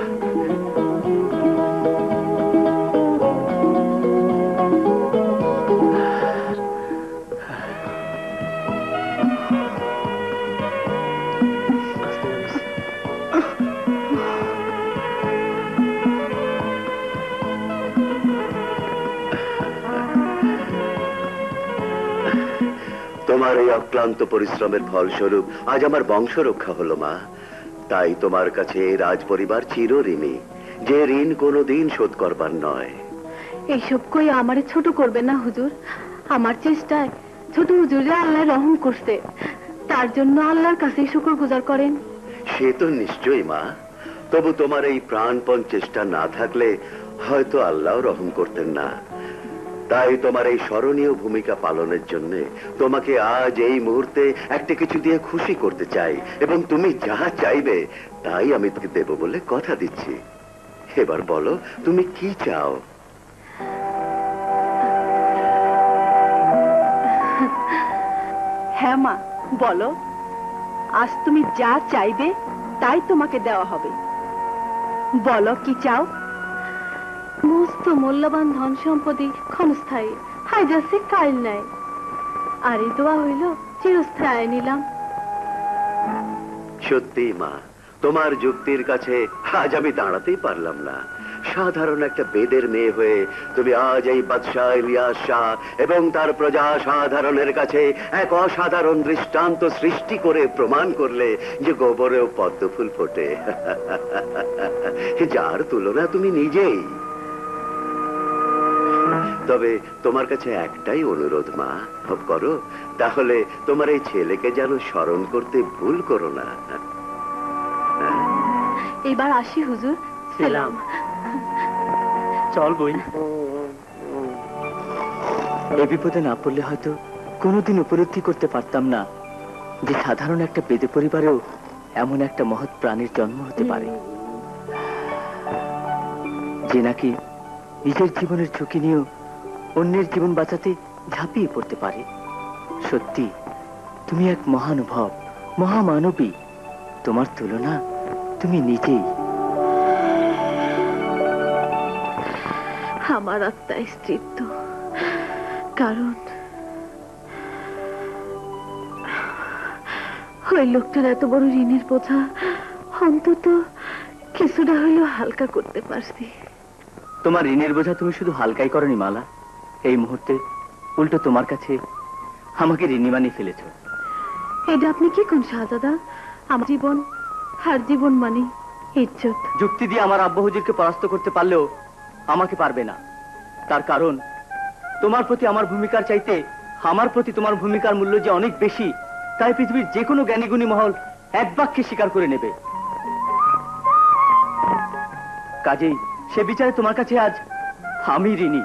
Speaker 4: তোমার এই অক্লান্ত পরিশ্রমের ফলস্বরূপ আজ আমার বংশ রক্ষা হলো মা। তাই তোমার কাছে রাজ পরিবার চিরঋণী, যে ঋণ কোনোদিন শোধ করবার নয়।
Speaker 5: এইসব কই আমারে ছোট করবে না হুজুর। আমার চেষ্টায় ছোট হুজুরে আল্লাহ রহম করছে, তার জন্য আল্লাহর কাছে শুকরগুজার করেন।
Speaker 4: সে তো নিশ্চয়ই মা, তবু তোমার এই প্রাণপণ চেষ্টা না থাকলে হয়তো আল্লাহ রহম করতেন না। তাই তোমার এই স্মরণীয় ভূমিকা পালনের জন্য তোমাকে আজ এই মুহূর্তে একটা কিছু দিয়ে খুশি করতে চাই, এবং তুমি যা চাইবে তাই আমি তোকে দেব বলে কথা দিচ্ছি। এবার বলো তুমি কি চাও?
Speaker 1: হ্যাঁ মা বলো, আজ তুমি যা চাইবে তাই তোমাকে দেওয়া হবে। বলো কি চাও?
Speaker 5: মস্ত মূল্যবান ধন সম্পত্তি ক্ষণস্থায়ী, হাই যাচ্ছে কাল নাই। আর এই দোয়া হইল চিরস্থায়ী নিলাম।
Speaker 4: সত্যি মা, তোমার যুক্তির কাছে আজ আমি দাঁড়াতেই পারলাম না। সাধারণ একটা বেদের মেয়ে হয়ে তুমি আজ এই বাদশাহ ইলিয়াস শাহ এবং তার প্রজা সাধারণের কাছে এক অসাধারণ দৃষ্টান্ত সৃষ্টি করে প্রমাণ করলে যে গোবরেও পদ্ম ফুল ফোটে, যার তুলনা তুমি নিজেই। তবে তোমার কাছে একটাই অনুরোধ মা, করো তাহলে তোমার এই ছেলেকে যেন স্মরণ করতে ভুল করো না।
Speaker 5: এবার আসি হুজুর, সালাম।
Speaker 6: চল বই। এই বিপদে না পড়লে হয়তো কোনোদিন উপলব্ধি করতে পারতাম না যে সাধারণ একটা বেদে পরিবারেও এমন একটা মহৎ প্রাণীর জন্ম হতে পারে, যে নাকি নিজের জীবনের ঝুঁকি নিয়েও অন্যের জীবন বাঁচাতে ঝাঁপিয়ে পড়তে পারে। সত্যি তুমি এক মহানুভব, মহামানবী। তোমার তুলনা তুমি নিজেই।
Speaker 5: আমার আত্মা স্তৃপ্ত, কারণ ওই লোকটার এত বড় ঋণের বোঝা অন্তত কিছুটা হইলেও হালকা করতে পারছি।
Speaker 6: তোমার ঋণের বোঝা তুমি শুধু হালকাই করনি মালা, এই মুহূর্তে উল্টো তোমার কাছে আমাকে ঋণী বানিয়ে ফেলেছ।
Speaker 5: এটা আপনি কি কোন শাহজাদা? আমার জীবন আর জীবন মানে ইজ্জত।
Speaker 6: যুক্তি দিয়ে আমার আব্বা হুজুরকে পরাস্ত করতে পারলেও আমাকে পারবে না। তার কারণ তোমার প্রতি আমার ভূমিকার চাইতে আমার প্রতি তোমার ভূমিকার মূল্য যে অনেক বেশি, তাই পৃথিবীর যে কোনো জ্ঞানীগুণী মহল এক বাক্যে স্বীকার করে নেবে। কাজেই সে বিচারে তোমার কাছে আজ আমি ঋণী।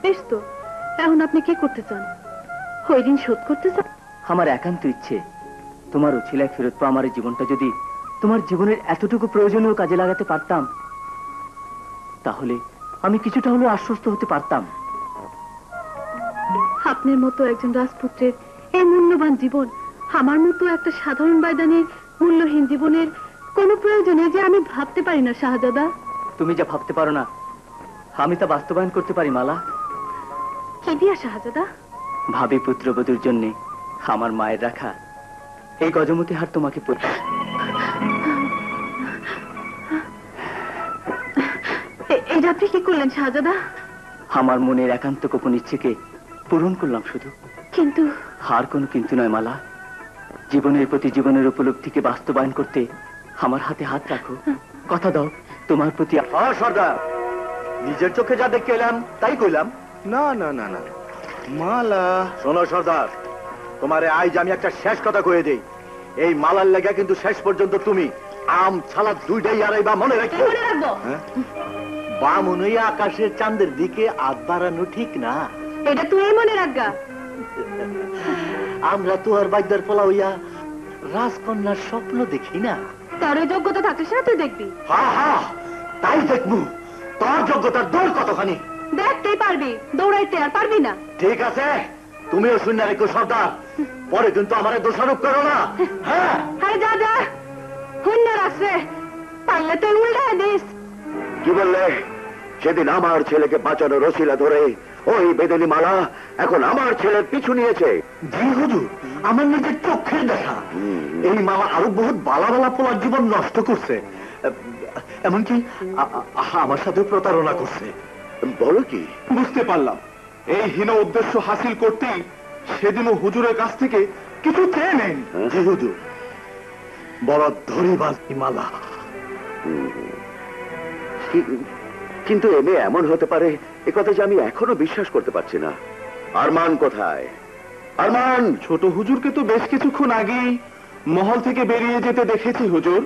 Speaker 5: বেশ তো, এখন আপনি কি করতে চান? ওই ঋণ শোধ করতে চান?
Speaker 7: আমার একান্ত ইচ্ছে তোমার উছিলায় ফেরত পাওয়া আমার এই জীবনটা যদি তোমার জীবনের এতটুকু প্রয়োজনীয় কাজে লাগাতে পারতাম, তাহলে আমি কিছুটা হলেও আশ্বস্ত হতে পারতাম।
Speaker 8: আপনার মতো একজন রাজপুত্রের এই মূল্যবান জীবন আমার মতো একটা সাধারণ বাইদানের মূল্যহীন জীবনের কোনো প্রয়োজনে যে আমি ভাবতে পারি না শাহজাদা।
Speaker 7: তুমি যা ভাবতে পারো না আমি তা বাস্তবায়ন করতে পারি মালা।
Speaker 8: কি দিয়া শাহজাদা?
Speaker 7: ভাবি পুত্রবধূর জন্য আমার মায়ের রাখা এই গজমতি হার তোমাকে
Speaker 8: এই রাত্রে কি করলেন শাহজাদা?
Speaker 7: আমার মনের একান্ত গোপন ইচ্ছেকে পূরণ করলাম শুধু।
Speaker 8: কিন্তু
Speaker 7: হার কোনো কিন্তু নয় মালা। জীবনের প্রতি জীবনের উপলব্ধিকে বাস্তবায়ন করতে আমার হাতে হাত রাখো। কথা দাও তোমার প্রতি।
Speaker 2: সর্দার, নিজের চোখে যা দেখতে এলাম তাই কইলাম।
Speaker 3: না না না না মালা,
Speaker 2: শোনো সর্দার, তোমারে আজ আমি একটা শেষ কথা কয়ে দেই। এই মালার লেগা কিন্তু শেষ পর্যন্ত তুমি আম ছালা দুইটাই আড়াইবা, মনে রাখো। বামন হইয়া আকাশের চাঁদের দিকে হাত বাড়ানো ঠিক না।
Speaker 8: এটা তুই মনে রাখগা।
Speaker 2: আমরা তো আর বাইদার পোলা হইয়া রাজকন্যার স্বপ্ন দেখি না।
Speaker 8: তার ওই যোগ্যতা থাকলে সেটা তুই দেখবি।
Speaker 2: হা হা, তাই দেখবো। তোর যোগ্যতার দৌড় কতখানি
Speaker 8: দেখতেই পারবি, দৌড়াইতে আর পারবি না।
Speaker 2: ঠিক আছে, তুমিও শূন্য রেখো সর্দার, পরে কিন্তু আমার দোষারোপ করো না। হ্যাঁ
Speaker 8: আরে যা যা, শূন্য রাখছে, পারলে তুই উল্টা দিস।
Speaker 4: কি বললে? সেদিন আমার ছেলেকে বাঁচানোর রসিলা ধরে ওই বেদেনি মালা এখন আমার ছেলের পিছু নিয়েছে।
Speaker 2: জি হুজুর, আমার নিজের চোখের দেখা এই মালা আরো বহুত বালা বালা পোলার জীবন নষ্ট করছে, এমনকি আমার সাথে প্রতারণা করছে।
Speaker 4: বলো কি?
Speaker 3: বুঝতে পারলাম এই হীন উদ্দেশ্য হাসিল করতেই সেদিনও হুজুরের কাছ থেকে কিছু চেয়ে নেন।
Speaker 2: জি হুজুর, বড় ধরিবাজ মালা।
Speaker 4: কিন্তু এমে এমন হতে পারে এ কথা যে আমি এখনো বিশ্বাস করতে পারছি না। আরমান কোথায়? আরমান!
Speaker 3: ছোট হুজুরকে তো বেশ কিছুক্ষণ আগেই মহল থেকে বেরিয়ে যেতে দেখেছি হুজুর।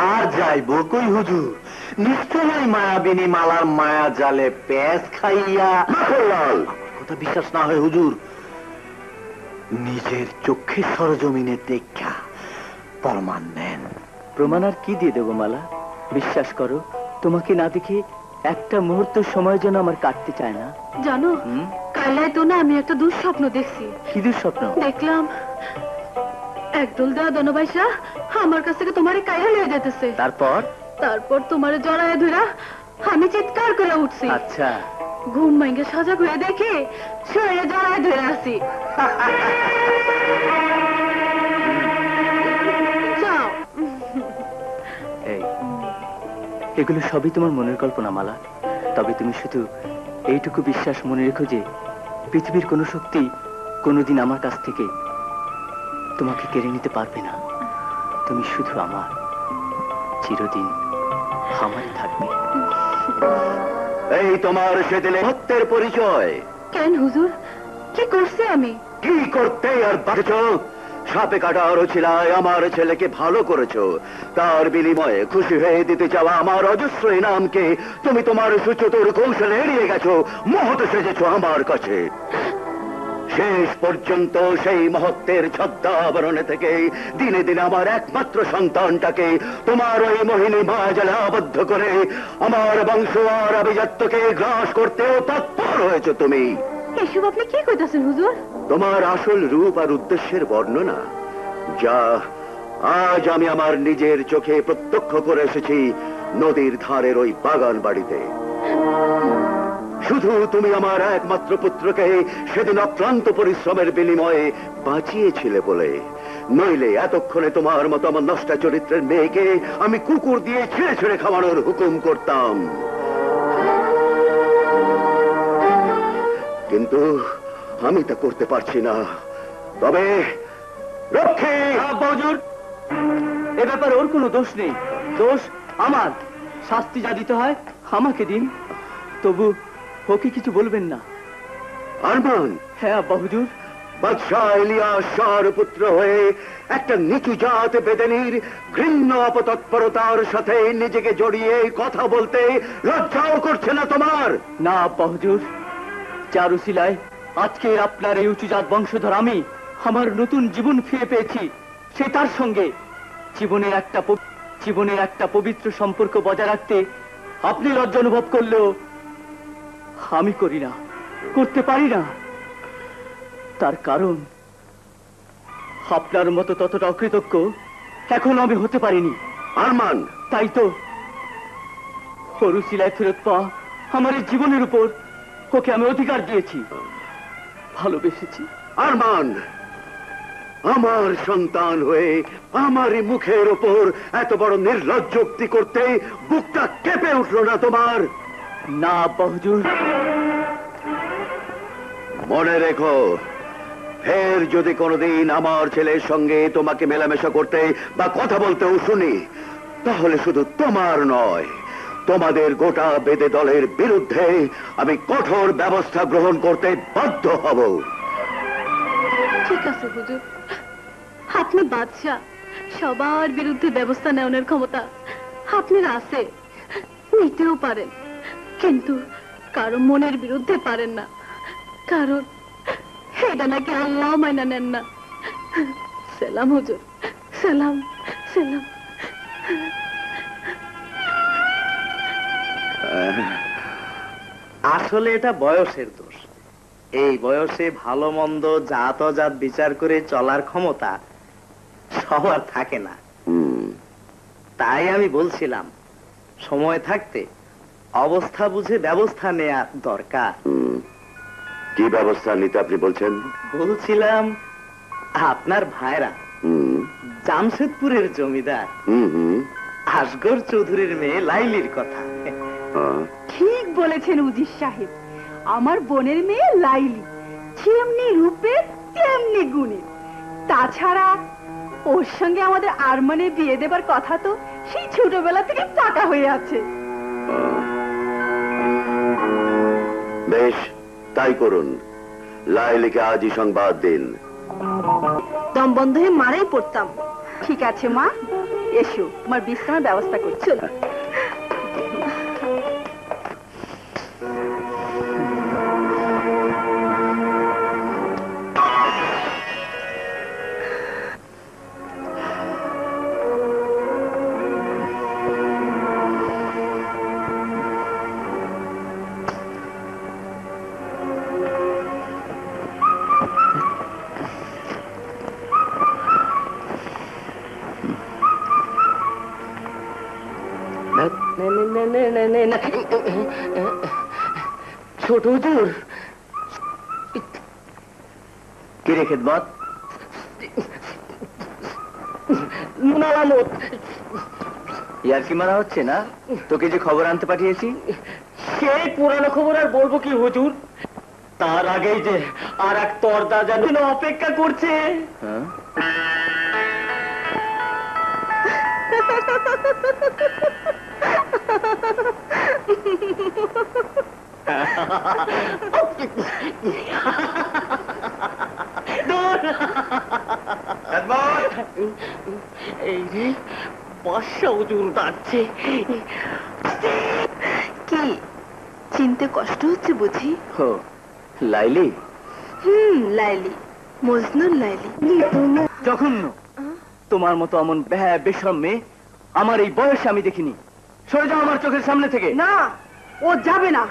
Speaker 2: আর যাইবো কই হুজুর, নিশ্চয়ই মায়াবিনী মালার মায়া জালে প্যাঁচ খাইয়া।
Speaker 4: লাল
Speaker 2: কথা বিশ্বাস না হয় হুজুর, নিজের চোখে সরজমিনে দেখা প্রমাণ নেন।
Speaker 7: প্রমাণ আর কি দিয়ে দেবো মালা? বিশ্বাস করো, তোমাকে না দেখে একটা মুহূর্ত সময় যেন আমার কাটতে চায় না।
Speaker 8: জানো, কালায় তো না আমি একটা দুঃস্বপ্ন দেখছি।
Speaker 7: কি দুঃস্বপ্ন?
Speaker 8: দেখলাম একদল দেওয়া দনবাইসা আমার কাছ থেকে তোমারে কাইরা নিয়ে যেতেছে। তারপর তোমারে জড়ায় ধরা আমি চিৎকার করে উঠছি।
Speaker 7: আচ্ছা,
Speaker 8: ঘুম ভাঙ্গে সজাগ হয়ে দেখে শরীরে জড়ায় ধরে আছি। যাও।
Speaker 7: এই এগুলো সবই তোমার মনের কল্পনা মালা। তবে তুমি শুধু এইটুকু বিশ্বাস মনে রেখো যে পৃথিবীর কোনো শক্তি কোনোদিন আমার কাছ থেকে তোমাকে কেড়ে নিতে পারবে না। তুমি শুধু আমার, চিরদিন আমারই থাকবে।
Speaker 4: এই তোমার সেদিনে ভক্তের পরিচয়।
Speaker 8: কেন হুজুর, কি করছি আমি?
Speaker 4: কি করতে আর বাঁচছ? সাপে কাটা রছিলায় আমার ছেলেকে ভালো করেছো, তার বিনিময়ে খুশি হয়ে দিতে চাওয়া আমার অজস্র ইনামকে তুমি তোমার সুচতুর কৌশলে এড়িয়ে গেছো, মহৎ সেজেছো আমার কাছে। শেষ পর্যন্ত সেই মহত্বের ছদ্মাবরণে থেকে দিনে দিনে আমার একমাত্র সন্তানটাকে তোমার ওই মোহিনী মায়াজালে আবদ্ধ করে আমার বংশ আর আভিজাত্যকে গ্রাস করতেও তৎপর হয়েছো তুমি।
Speaker 8: এসব আপনি কি কইতাছেন হুজুর?
Speaker 4: তোমার আসল রূপ আর উদ্দেশ্যের বর্ণনা যা আজ আমি আমার নিজের চোখে প্রত্যক্ষ করে এসেছি নদীর ধারের ওই বাগান বাড়িতে। শুধু তুমি আমার একমাত্র পুত্রকে সেদিন অক্লান্ত পরিশ্রমের বিনিময়ে বাঁচিয়েছিলে বলে, নইলে এতক্ষণে তোমার মতো আমার নষ্টা চরিত্রের মেয়েকে আমি কুকুর দিয়ে ছেড়ে ছেড়ে খাওয়ানোর হুকুম করতাম। কিন্তু আমি তা করতে পারছি না। তবে রক্ষী
Speaker 7: হুজুর, এ ব্যাপারে ওর কোনো দোষ নেই, দোষ আমার। শাস্তি যা দিতে হয় আমাকে দিন, তবু ওকে কিছু বলবেন না।
Speaker 4: আরমান!
Speaker 7: হ্যাঁ আব্বা হুজুর।
Speaker 4: বাদশাহ ইলিয়াস শাহর পুত্র হয়ে একটা নিচু জাত বেদেনীর ঘৃণ্য অপতৎপরতার সাথে নিজেকে জড়িয়ে কথা বলতে লজ্জাও করছে না তোমার?
Speaker 7: না আব্বা হুজুর, যার উসিলায় আজকে আপনার এই উঁচুজাত বংশধর আমি আমার নতুন জীবন ফিরে পেয়েছি, সে তার সঙ্গে জীবনের একটা পবিত্র সম্পর্ক বজায় রাখতে আপনি লজ্জা অনুভব করলেও আমি করি না, করতে পারি না। তার কারণ আপনার মতো ততটা অকৃতজ্ঞ এখন আমি হতে পারিনি।
Speaker 4: আরমান,
Speaker 7: তাই তো হরুশিলায় ফেরত পাওয়া আমার এই জীবনের উপর ওকে আমি অধিকার দিয়েছি, ভালোবেসেছি।
Speaker 4: আরমান, আমার সন্তান হয়ে আমারই মুখের ওপর এত বড় নির্লজ্জোক্তি করতে বুকটা কেঁপে উঠল না তোমার?
Speaker 7: না আব্বা হুজুর।
Speaker 4: মনে রেখো, ফের যদি কোনোদিন আমার ছেলের সঙ্গে তোমাকে মেলামেশা করতে বা কথা বলতেও শুনি, তাহলে শুধু তোমার নয়, তোমাদের গোটা বেদে দলের বিরুদ্ধে আমি কঠোর ব্যবস্থা গ্রহণ করতে বাধ্য হব।
Speaker 8: ঠিক আছে হুজুর, আপনি বাদশা, সবার বিরুদ্ধে ব্যবস্থা নেওয়ার ক্ষমতা আপনার আছে, নিতেও পারেন, কিন্তু কারো মনের বিরুদ্ধে পারেন না, কারণ এটা নাকি আল্লাহ মাইনা নেন না। সালাম হুজুর, সালাম সালাম।
Speaker 6: আসলে এটা বয়সের দোষ। এই বয়সে ভালো মন্দ জাত অজাত বিচার করে চলার ক্ষমতা সবার থাকে না। তাই আমি বলছিলাম, সময় থাকতে অবস্থা বুঝে ব্যবস্থা নেওয়া দরকার।
Speaker 4: কি ব্যবস্থা নিতে আপনি বলছেন?
Speaker 6: বলছিলাম, আপনার ভাইরা জামশেদপুরের জমিদার আসগর চৌধুরীর মেয়ে লাইলির কথা।
Speaker 1: ঠিক বলেছেন উজির সাহেব, আমার বোনের মেয়ে লাইলি যেমনি রূপে তেমনি গুণে। তাছাড়া ওর সঙ্গে আমাদের আরমানের বিয়ে দেবার কথা তো সেই ছোটবেলা থেকে পাকা হয়ে আছে।
Speaker 4: বেশ, তাই করুন। লাইলিকে আজই সংবাদ দিন।
Speaker 1: দম বন্ধ হয়ে মারাই পড়তাম। ঠিক আছে মা, এসো, তোমার বিশ্রামের ব্যবস্থা করছি।
Speaker 7: ছোট হুজুর, কি রেখে বত ইয়ার কি মারা হচ্ছে না? তোকে যে খবর আনতে পাঠিয়েছি, সেই পুরানো খবর আর বলবো কি হুজুর? তার আগেই যে আর এক তরদা যেন অপেক্ষা করছে। এই যে বর্ষা হুজুর ডাকছে।
Speaker 1: কি চিনতে কষ্ট হচ্ছে বুঝি?
Speaker 7: লাইলি?
Speaker 1: লাইলি, মজনুর লাইলি।
Speaker 7: জঘন্য! তোমার মতো অমন বেশরম মেয়ে আমার এই বয়সে আমি দেখিনি। সরে যাও আমার চোখের সামনে থেকে।
Speaker 1: না, ও যাবে না।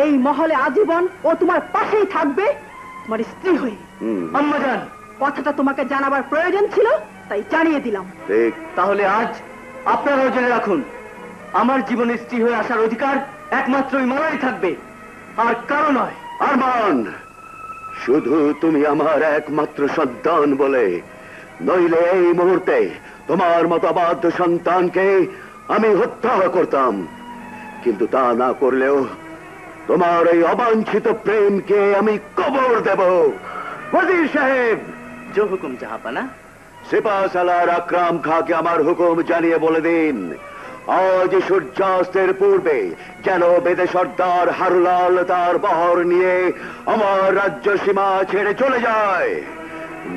Speaker 1: এই মহলে আজীবন ও তোমার পাশেই থাকবে, তোমার স্ত্রী হয়ে।
Speaker 7: আম্মাজান,
Speaker 1: কথাটা তোমাকে জানাবার প্রয়োজন ছিল, তাই জানিয়ে দিলাম।
Speaker 7: তাহলে আজ আপনারাও জেনে রাখুন, আমার জীবনে স্ত্রী হয়ে আসার অধিকার একমাত্র ওই মালাই থাকবে, আর কারো নয়।
Speaker 4: আরমান, শুধু তুমি আমার একমাত্র সন্তান বলে, নইলে এই মুহূর্তে তোমার মতো অবাধ্য সন্তানকে আমি হত্যা করতাম। কিন্তু তা না করলেও তোমার এই অবাঞ্ছিত প্রেমকে আমি কবর দেব। ওজির সাহেব!
Speaker 6: জো হুকুম জাহাপানা।
Speaker 4: সিপাহসালার আকরাম খাঁকে আমার হুকুম জানিয়ে বলে দিন, আজ সূর্যাস্তের পূর্বে যেন বেদে সর্দার হারুলাল তার বহর নিয়ে আমার রাজ্য সীমা ছেড়ে চলে যায়,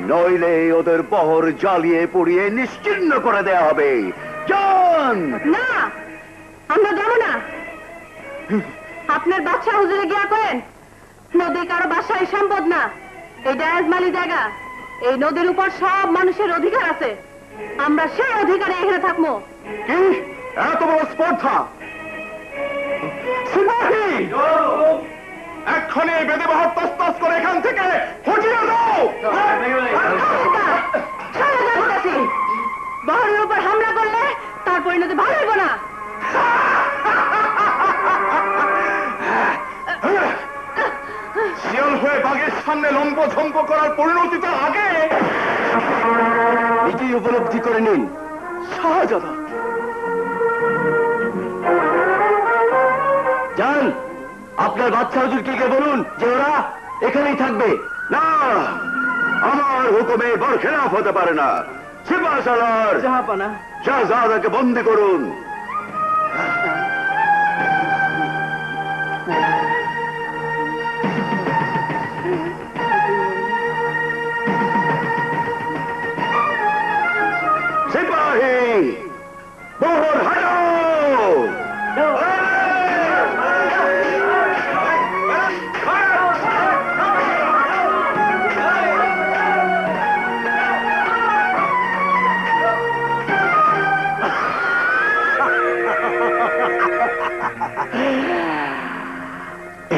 Speaker 4: নইলে ওদের বহর জ্বালিয়ে পুড়িয়ে নিশ্চিহ্ন করে দেয়া হবে। যান!
Speaker 1: না, আমরা যাব না। আপনার বাদশা হুজুরে গিয়া করেন
Speaker 8: নদী কারো বাসায় সম্পদ না, এটা আজমালি জায়গা। এই নদীর উপর সব মানুষের অধিকার আছে, আমরা সেই অধিকারে এখানে থাকবো।
Speaker 2: কি এত বড় স্পর্ধা! সিপাহী, এক্ষণে বেদে বাহার তস করে এখান থেকে হটিয়ে দাও।
Speaker 8: বহরের উপর হামলা করলে তার পরিণতি ভালো হইব না।
Speaker 2: শিয়াল হয়ে বাঘের সামনে লম্ব ঝম্প করার পরিণতি তো আগে
Speaker 7: এটি উপলব্ধি করে নিন।
Speaker 2: শাহজাদা,
Speaker 7: যান, আপনার বাচ্চা হুজুরকে গিয়ে বলুন যে ওরা এখানেই থাকবে।
Speaker 4: না, আমার হুকুমে বরখেলাফ হতে পারে না। সিপাহ সালার
Speaker 6: জাহাপানা,
Speaker 4: শাহজাদাকে বন্দী করুন। সিপাহী, বহর হাটাও।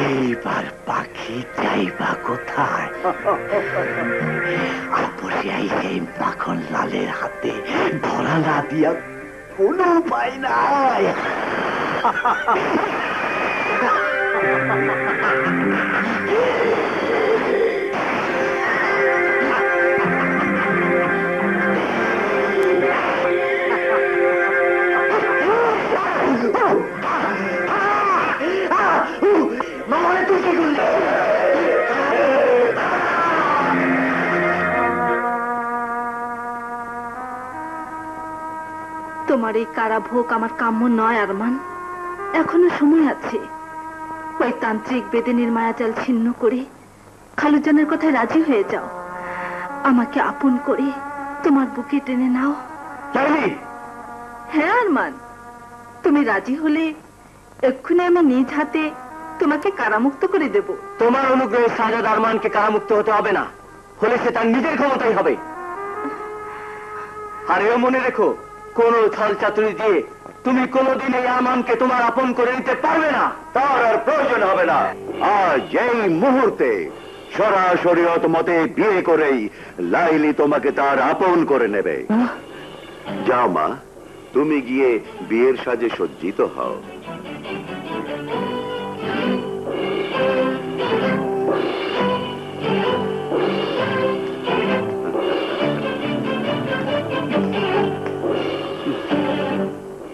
Speaker 6: এইবার পাখি যাইবা কোথায়? আপসিয়াই সেই মাখন লালের হাতে ধরা না দিয়া কোনো উপায় নাই। মামনে তুই কি করলি?
Speaker 8: তোমার এই কারাভোগ আমার কাম্য নয় আরমান, এখনো সময় আছে। ওই তান্ত্রিক বেদেনীর মায়াজাল ছিন্ন করে খালুজানের কথায় রাজি হয়ে যাও। আমাকে আপন করে তোমার বুকে টেনে নাও। হ্যাঁ আরমান, তুমি রাজি হলে এক্ষুনি আমি নিজ হাতে তোমাকে কারামুক্ত করে দেব।
Speaker 7: তোমার অনুগ্রহে শাহজাদা আরমানকে কারামুক্ত হতে হবে না, হলে সে তার নিজের ক্ষমতাই হবে। আর এও মনে রেখো, কোন ছল চাতুরি দিয়ে তুমি কোনোদিন এই আরমানকে তোমার আপন করে নিতে পারবে না।
Speaker 4: তার আর প্রয়োজন হবে না। আজ এই মুহূর্তে সরাসরি মতে বিয়ে করেই লাইলি তোমাকে তার আপন করে নেবে। যাও মা, তুমি গিয়ে বিয়ের সাজে সজ্জিত হও।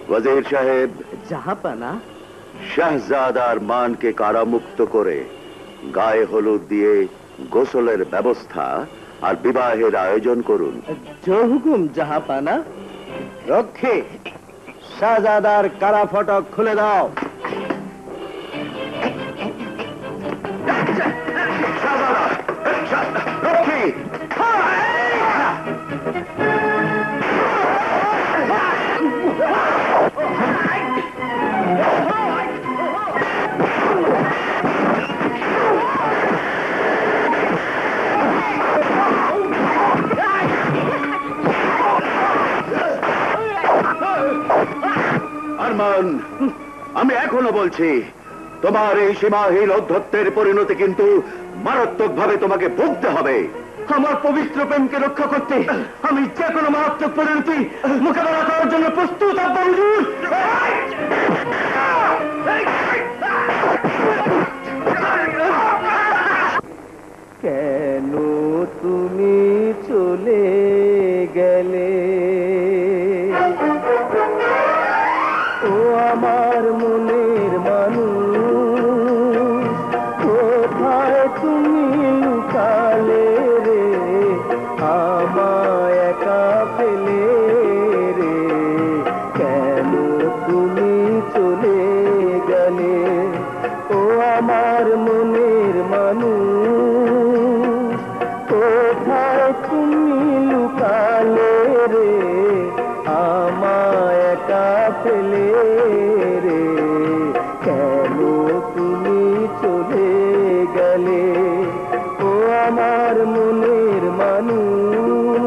Speaker 4: ওয়াজির সাহেব,
Speaker 6: জাহাপানা,
Speaker 4: শাহজাদার মানকে কারামুক্ত করে গায়ে হলুদ দিয়ে গোসলের ব্যবস্থা আর বিবাহের আয়োজন করুন।
Speaker 6: হুকুম জাহাপানা। রক্ষে, শাহজাদার কারা ফটক খুলে দাও।
Speaker 4: রক্ষী, আরমান, আমি এখনো বলছি, তোমার এই সীমাহীন অধ্যত্বের পরিণতি কিন্তু মারাত্মকভাবে তোমাকে ভুগতে হবে।
Speaker 7: আমার পবিত্র প্রেমকে রক্ষা করতে আমি যে কোনো মারাত্মক পরিণতি মোকাবেলা করার জন্য প্রস্তুত আব্বা হুজুর।
Speaker 6: কেন তুমি চলে গেলে ও আমার মনের মানুষ? কোথায় তুমি লুকালে রে আমায় একা ফেলে রে? কেন তুমি চলে গেলে ও আমার মনের মানুষ? কোথায় তুমি লুকালে রে আমায় একা ফেলে রে? কেন তুমি চলে গেলে?
Speaker 3: মানুষ।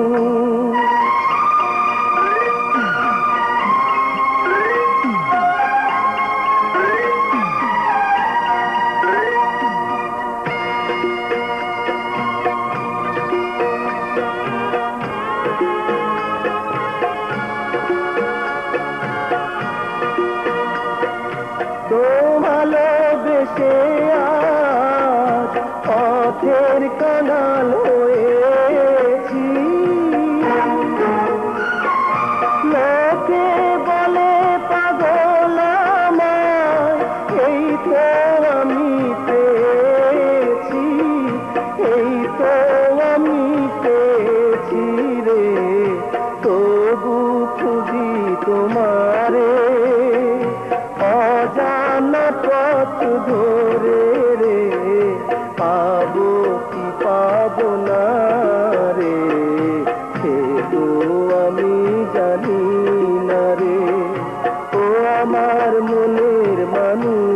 Speaker 3: তো ভালোবেসে আজ পথের কানাল হয়েছি, লোকে বলে পাগল আমায়, এই তো আমি পেয়েছি, এই তো আমি পেয়েছি রে, তবু খুঁজি তোমারে অজানা পথ ধরে রে, পাবো কি পাবো না রে, সে তো আমি জানি না রে, ও আমার মনের মানুষ।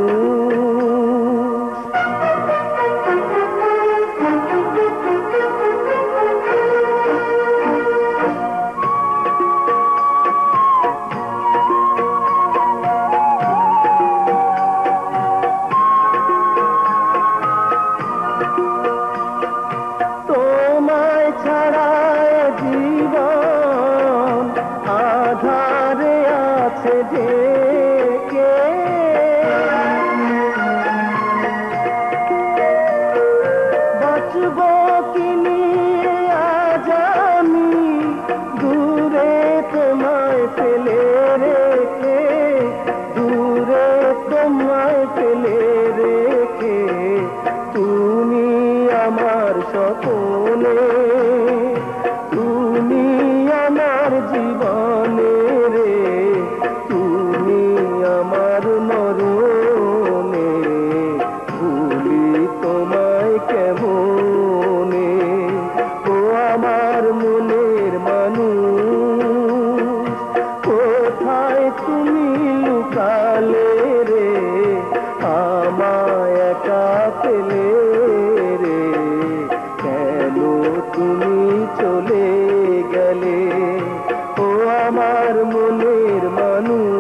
Speaker 3: তোমায় ছাড়া জীবন আধারে আছে ঢেকে, বাঁচব কি নিয়ে আজ আমি দূরে তোমায় ফেলে রেখে, দূরে তোমায় ফেলে রেখে, তুমি আমার স্বপ্নে, তুমি আমার জীবনে রে, তুমি আমার মরণে, ভুলি তোমায় কেমনে, ও আমার মনের মানুষ, কোথায় তুমি লুকালে রে, আমায় একা পেলে রে, কেন তুমি চলে গেলে, ও আমার মনের মানুষ।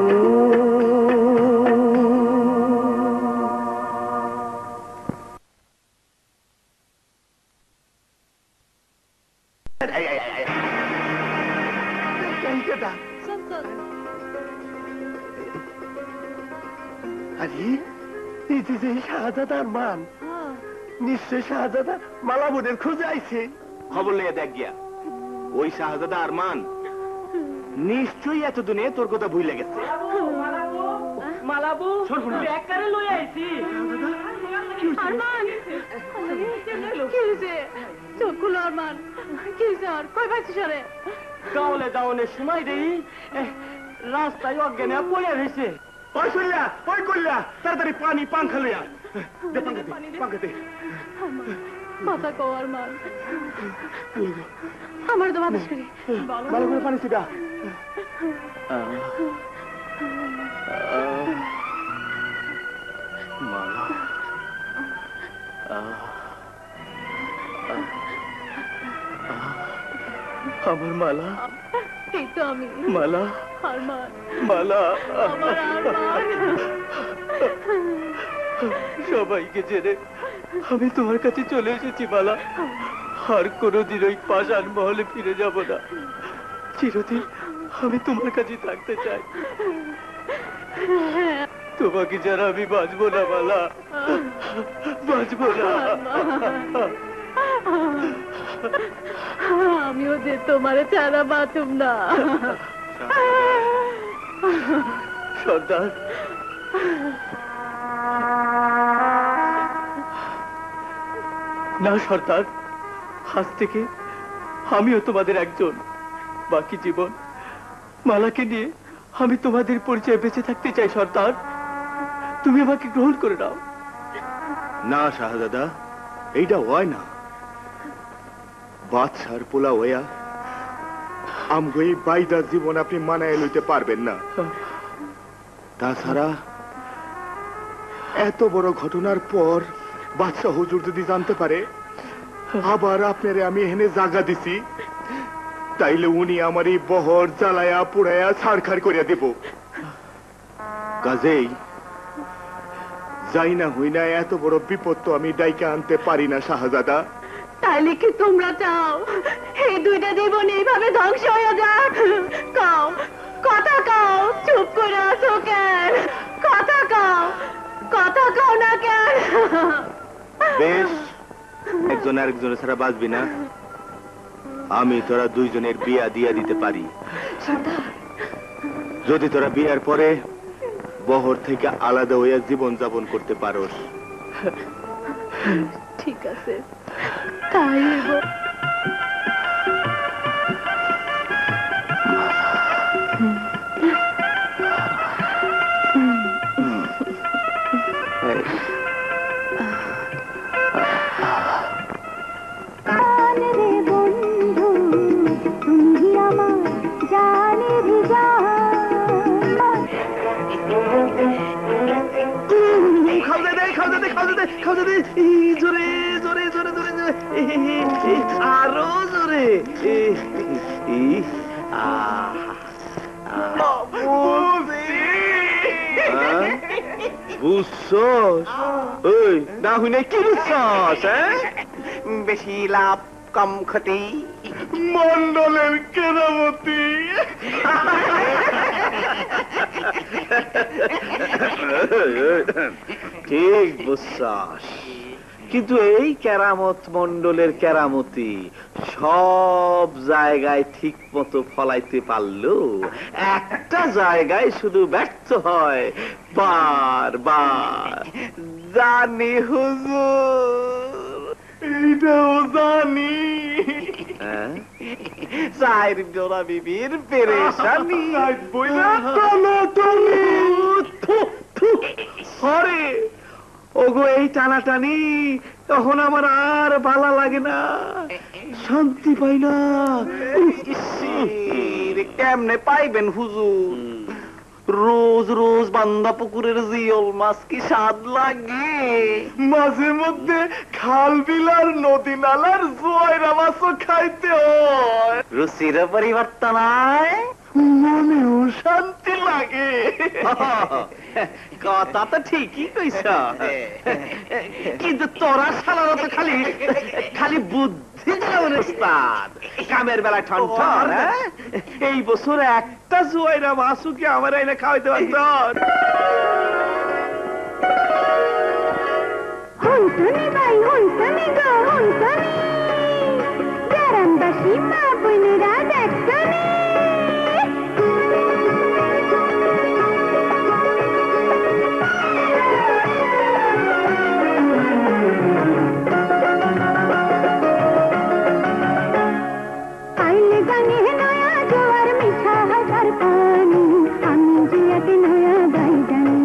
Speaker 6: আরে এই যে শাহজাদার মান, নিশ্চয় শাহজাদা মালাবুদের খুঁজে আইছে।
Speaker 2: খবর লিয়ে দেখ গিয়া, ওই শাহজাদা আরমান নিশ্চয়ই এতদিনে তোর কথা ভুলে গেছে।
Speaker 1: মালাবু ব্যাগটারে লই আইছি। আরমান কি হইছে? চোখ খুলো আরমান, কি হইছে? আর কই পাইছিস রে?
Speaker 7: গাওলে দাওনে সময় দেই, রাস্তায় অজ্ঞানে পড়ে রয়েছে।
Speaker 6: ওই শুনলা, ওই করলা, তাড়াতাড়ি পানি পাংখা লইয়া দে, পাংখা দে।
Speaker 1: কথা কও আরমান, আমার তো বাতাস করি।
Speaker 6: ভালো করে পানি ছিটা।
Speaker 7: মালা, আমার মালা,
Speaker 1: এই তো আমি
Speaker 7: মালা,
Speaker 1: আরমান,
Speaker 7: মালা,
Speaker 1: আমার আরমান।
Speaker 7: সবাইকে জেনে আমি তোমার কাছে চলে এসেছি মালা। আর কোনোদিন ওই পাষাণ মহলে ফিরে যাব না, চিরদিন আমি তোমার কাছে থাকতে চাই। তোমাকে যারা আমি বাঁচবো না মালা, বাঁচবো না।
Speaker 1: আমিও যে তোমারে ছাড়া বাঁচুম না।
Speaker 7: সর্দার, না সর্দার, আজ থেকে আমিও তোমাদের একজন। বাকি জীবন মালাকে নিয়ে আমি তোমাদের পরিচয় বেঁচে থাকতে চাই সর্দার। তুমি আমাকে গ্রহণ করে নাও।
Speaker 2: না শাহজাদা, এইটা হয় না। বাদশার পোলা হইয়া আমগো এই বাইদার জীবন আপনি মানায় লইতে পারবেন না। তাছাড়া এত বড় ঘটনার পর বাদশা হুজুর যদি জানতে পারে
Speaker 3: আবার আপনারে আমি এখানে জাগা দিছি, তাইলে উনি আমার এই বহর জ্বালায়া পুড়ায়া ছাড়খাড় করিয়া দেব। কাজেই যাই না হই না, এত বড় বিপদ তো আমি ডাইকা আনতে পারি না শাহজাদা।
Speaker 8: তাইলে কি তোমরা চাও এই দুইটা জীবন এইভাবে ধ্বংস হয়ে যাক? কাও, কথা কাও, চুপ করে আছো কেন? কথা কাও, কথা কাও না কেন?
Speaker 3: বেশ, একজন আরেকজনের ছাড়া বাঁচবি না। আমি তোরা দুইজনের বিয়া দিয়া দিতে পারি, যদি তোরা বিয়ার পরে বহর থেকে আলাদা হইয়া জীবন যাপন করতে পারোস।
Speaker 8: ঠিক আছে, তাই হইব।
Speaker 5: রে বন্ধু তুমি আমার জানের জান।
Speaker 6: জোরে জোরে জোরে জোরে জোরে, আরো জোরে।
Speaker 3: বুঝছস? ওই না হই না কি বুঝছস?
Speaker 6: বেশি লাভ কম ক্ষতি।
Speaker 3: মন্ডলের কেরামতি। ঠিক বুঝছস, কিন্তু এই কেরামত মন্ডলের কেরামতি সব জায়গায় ঠিক মতো ফলাইতে পারলো, একটা জায়গায় শুধু ব্যর্থ হয় বারবার। জানি হুজুর, এইটাও জানি। চায়ের জোড়া বিবির পেরেশানি। হরে ওগো, এই টানাটানি তখন আমার আর ভালো লাগে না, শান্তি পাই না।
Speaker 6: কেমনে পাইবেন হুজুর? রোজ রোজ বান্দা পুকুরের জিয়ল মাছ কি স্বাদ লাগে?
Speaker 3: মাঝে মধ্যে খাল বিলার নদী নালার জোয়াইরা মাছও খাইতে হয়।
Speaker 6: রুচির পরিবর্তন হয়,
Speaker 3: মনেও শান্তি লাগে।
Speaker 6: কথা তো ঠিকই কইছ, কিন্তু তোরা শালারা তো খালি খালি বুদ্ধি দেওয়ার উস্তাদ, কামের বেলা ঠন ঠন।
Speaker 3: এই বছর একটা জোয়াইরা মাছও কি আমার আইনা খাওয়াইতে পারত?
Speaker 5: হুনসুনি ভাই হুনসুনি গো হুনসুনি, গ্রামবাসী মা বোনেরা দেখছনি। আইলে গানে নয়া জোয়ার মিঠা হাজার পানি, আমি জিয়াকে নয়া গাই জানি।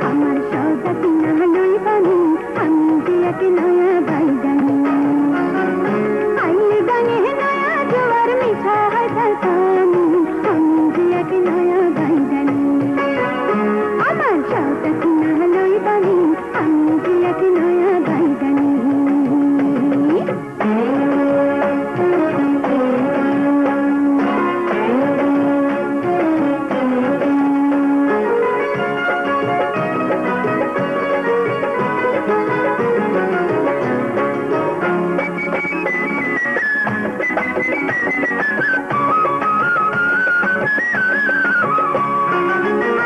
Speaker 5: আমার সৌদা কিনা নই পানি, আমি জিয়াকে নয়া গাই জানি। আইলে গানে নয়া জোয়ার মিঠা হাজার পানি, আমি জিয়াকে নয়া গাই জানি। আমার সৌদা কিনা নই পানি, আমি জিয়াকে নয়া গাই জানি।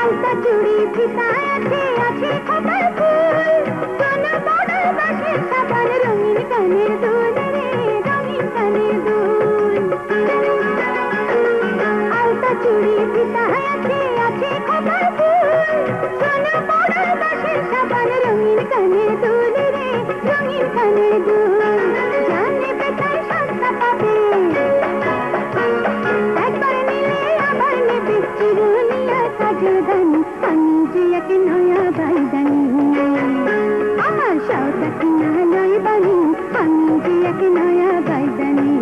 Speaker 5: আলতা চুড়ি ফিতায় আছে আছে খোপার ফুল, সোনা বড় বাঁশের সাবান, রঙিন কানের দুল রে রঙিন কানের দুল। আলতা চুড়ি ফিতায় আছে আছে খোপার ফুল, সোনা বড় বাঁশের সাবান, রঙিন কানের দুল রে রঙিন কানের দুল। জানে বেটায় সস্তা পাবে, একবার নিলে আবার নেবে চিরুনিয়া সাজদানি, আমি জিয়াকে নয়া বাইদানি। আমার সৌদা কিনা নয় বানি, আমি জিয়াকে নয়া বাইদানি।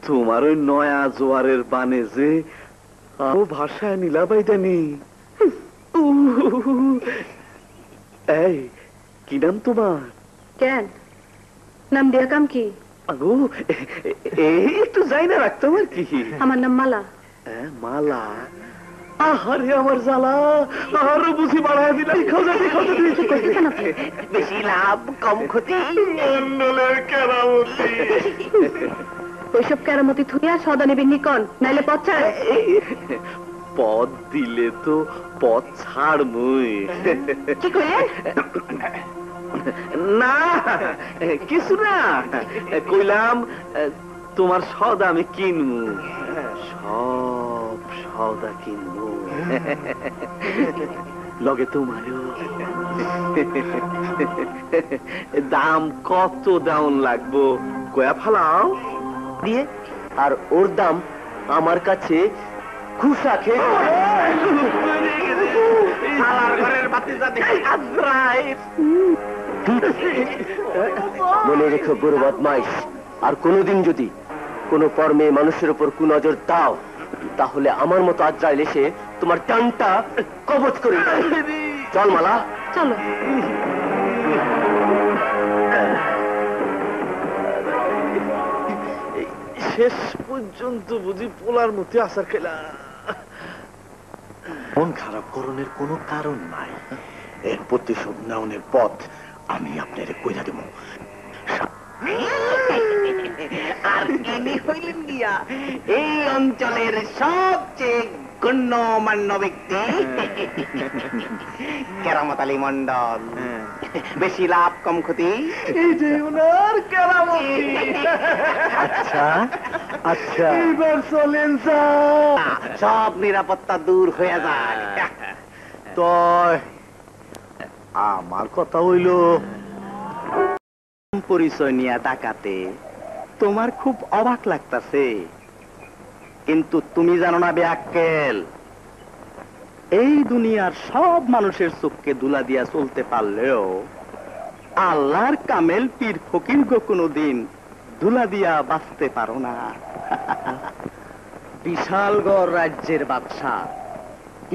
Speaker 2: তোমার ওই নয়া জোয়ারের বানে যে আরো ভাষায় নীলাবাইদা নেই। এই কি নাম তোমার?
Speaker 8: কেন নাম দিয়া কাম কি?
Speaker 2: আগো এই একটু যাই না রাখতাম আর কি।
Speaker 8: আমার নাম মালা।
Speaker 2: মালা? আহারে আমার জ্বালা, আরো বুঝি বাড়ায় দিলাই।
Speaker 7: বেশি লাভ কম ক্ষতি।
Speaker 2: মন্ডলের কেরামতি।
Speaker 8: ওইসব কেরামতি থুইয়া সদা নিবি নিকন, নাইলে পথ ছাড়।
Speaker 2: পথ দিলে তো পথ ছাড়মই।
Speaker 8: কি কইলেন?
Speaker 2: না কিছু না, কইলাম তোমার সদা আমি কিনবো, সব সদা কিনবো, লগে তোমারও। দাম কত দাউন লাগবো কয়া ফালাও
Speaker 7: দিয়ে আর ওর দাম আমার কাছে খুশা খেয়ে মনে রেখো বুড়ো বদমাইশ, আর কোনোদিন যদি কোনো পর মেয়ে মানুষের উপর কুনজর দাও তাহলে আমার মতো আজরাইল এসে তোমার টানটা কবজ করে দেবে। চল মালা,
Speaker 8: চলো।
Speaker 2: শেষ পর্যন্ত বুঝি পোলার মতো আসার খেলা।
Speaker 6: মন খারাপ করণের কোনো কারণ নাই। এর প্রতিশোধ নেওয়ার পথ আমি আপনার কইরা দেব।
Speaker 7: আর ইনি হইলেন গিয়া এই অঞ্চলের সবচেয়ে গণ্যমান্য ব্যক্তি কেরামত আলী মন্ডল। বেশি লাভ কম ক্ষতি।
Speaker 2: এই যে ওনার কেরামতি।
Speaker 7: আচ্ছা আচ্ছা,
Speaker 2: এবার চলেন
Speaker 7: সব নিরাপত্তা দূর হয়ে যায়।
Speaker 6: তো আমার কথা হইল,
Speaker 7: পরিচয় নিয়ে ডাকাতে তোমার খুব অবাক লাগতাছে, কিন্তু তুমি জানো না বেআক্কেল, এই দুনিয়ার সব মানুষের চোখকে দুলা দিয়া চলতে পারলেও আল্লাহর কামেল পীর ফকির গো কোনোদিন দুলা দিয়া বাঁচতে পারো না। বিশালগড় রাজ্যের বাদশা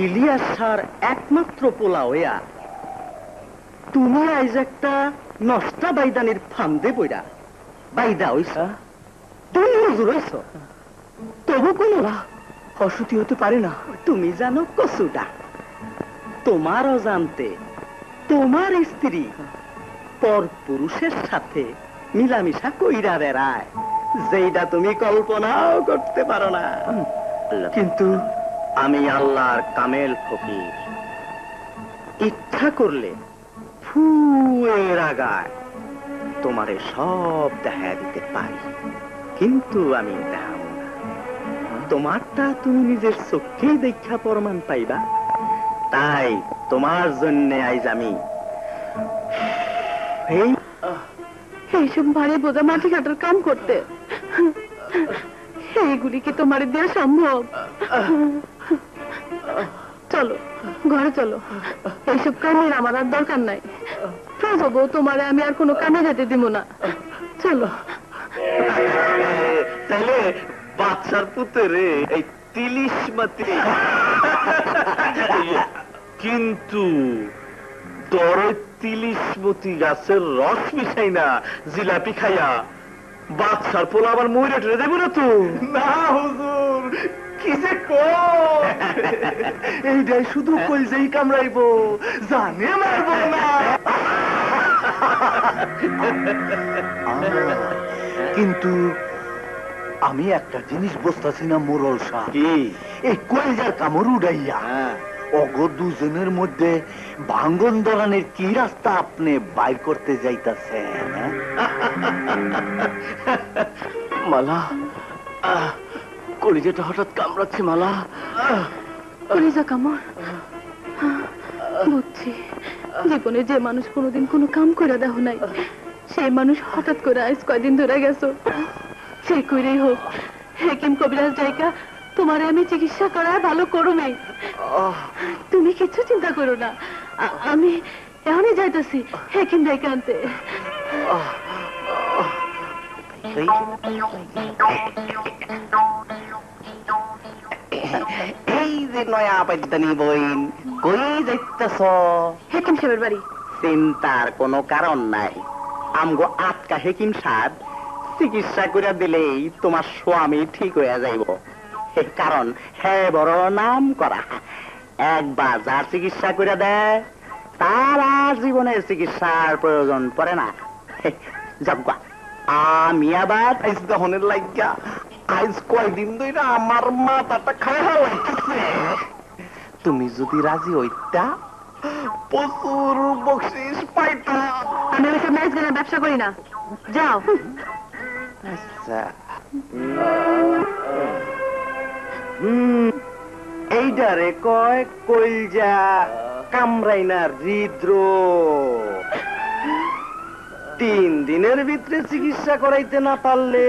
Speaker 7: ইলিয়াস শাহর একমাত্র পোলা হইয়া তুমি আজ একটা নষ্টা বাইদানির ফান্দে বইরা বাইদা হইছ, তুমি মজুর হইছ, তবু কোন অসুতি হতে পারে না। তুমি জানো কসুটা, তোমার অজান্তে তোমার স্ত্রী পর পুরুষের সাথে মিলামিশা কইরা বেড়ায়, যেটা তুমি কল্পনাও করতে পারো না। কিন্তু আমি আল্লাহর কামেল ফকির, ইচ্ছা করলে ফুয়ের আগায় তোমারে সব দেখা দিতে পারি, কিন্তু আমি দেখাবো না। তোমারটা তুমি নিজের চোখেই দেখা প্রমাণ পাইবা। তাই তোমার জন্য আইজ আমি এইসব ভারী বোঝা মাটি কাটার কাম করতে, এইগুলি কি তোমার দেওয়া সম্ভব? চলো ঘরে চলো, এইসব কামের আমার আর দরকার নাই। প্রভু তোমারে আমি আর কোনো কামে যেতে দিব না, চলো।
Speaker 2: তাহলে বাচ্চার পুত্রে এই তিলিশ মাতি, কিন্তু তোর তিলিশমতি গাছের রস মিশাই না জিলাপি খাইয়া বাচ্চার পোলা আবার ময়ূরে টেনে দেবো না তো? না হুজুর, কি যে এইটাই শুধু কলজেই কামড়াইবো, জানে মারবো না।
Speaker 6: কিন্তু আমি একটা জিনিস বুঝতেছি না মোরল শাহ, এই কলেজার কামড় উড়াইয়া অগ দুজনের মধ্যে ভাঙ্গন ধরানের কি রাস্তা আপনি বাইর করতে যাইতাছেন?
Speaker 7: মালা, কলিজাটা হঠাৎ কামড়াচ্ছে মালা।
Speaker 8: কলিজা কামড়? বুঝছি, জীবনে যে মানুষ কোনোদিন কোনো কাম করে দেখো নাই, সেই মানুষ হঠাৎ করে আজ কয়দিন ধরে গেছো। সেই কইরেই হোক, হেকিম কবিরাজ জায়গা তোমারে আমি চিকিৎসা করায় ভালো করো নাই। তুমি কিছু চিন্তা করো না, আমি এখনই যাইতেছি হেকিম জায়গা আনতে।
Speaker 6: এই যে নয়া পাইদানি বইন কই যাইতেছ?
Speaker 8: হেকিম সাহেবের বাড়ি।
Speaker 6: চিন্তার কোনো কারণ নাই। আমগো আটকা হেকিম সাহেব চিকিৎসা করে দিলেই তোমার স্বামী ঠিক হয়ে যাইব। কারণ হ্যাঁ বড় নাম করা, একবার যার চিকিৎসা করে দেয় তার আর জীবনের চিকিৎসার প্রয়োজন পড়ে না। যাবা আমি আবার দহনের লাগিয়া আজ কয়দিন ধরে আমার মাথাটা খাওয়া লাগতেছে। তুমি যদি রাজি হইতা প্রচুর বকশিস পাইতা।
Speaker 8: আমি ওইসব ম্যাচ গানের ব্যবসা করি না, যাও।
Speaker 6: আচ্ছা, এইটারে কয় কইলজা কামরাইনার হৃদরোগ। 3 দিনের ভিতরে চিকিৎসা করাইতে না পারলে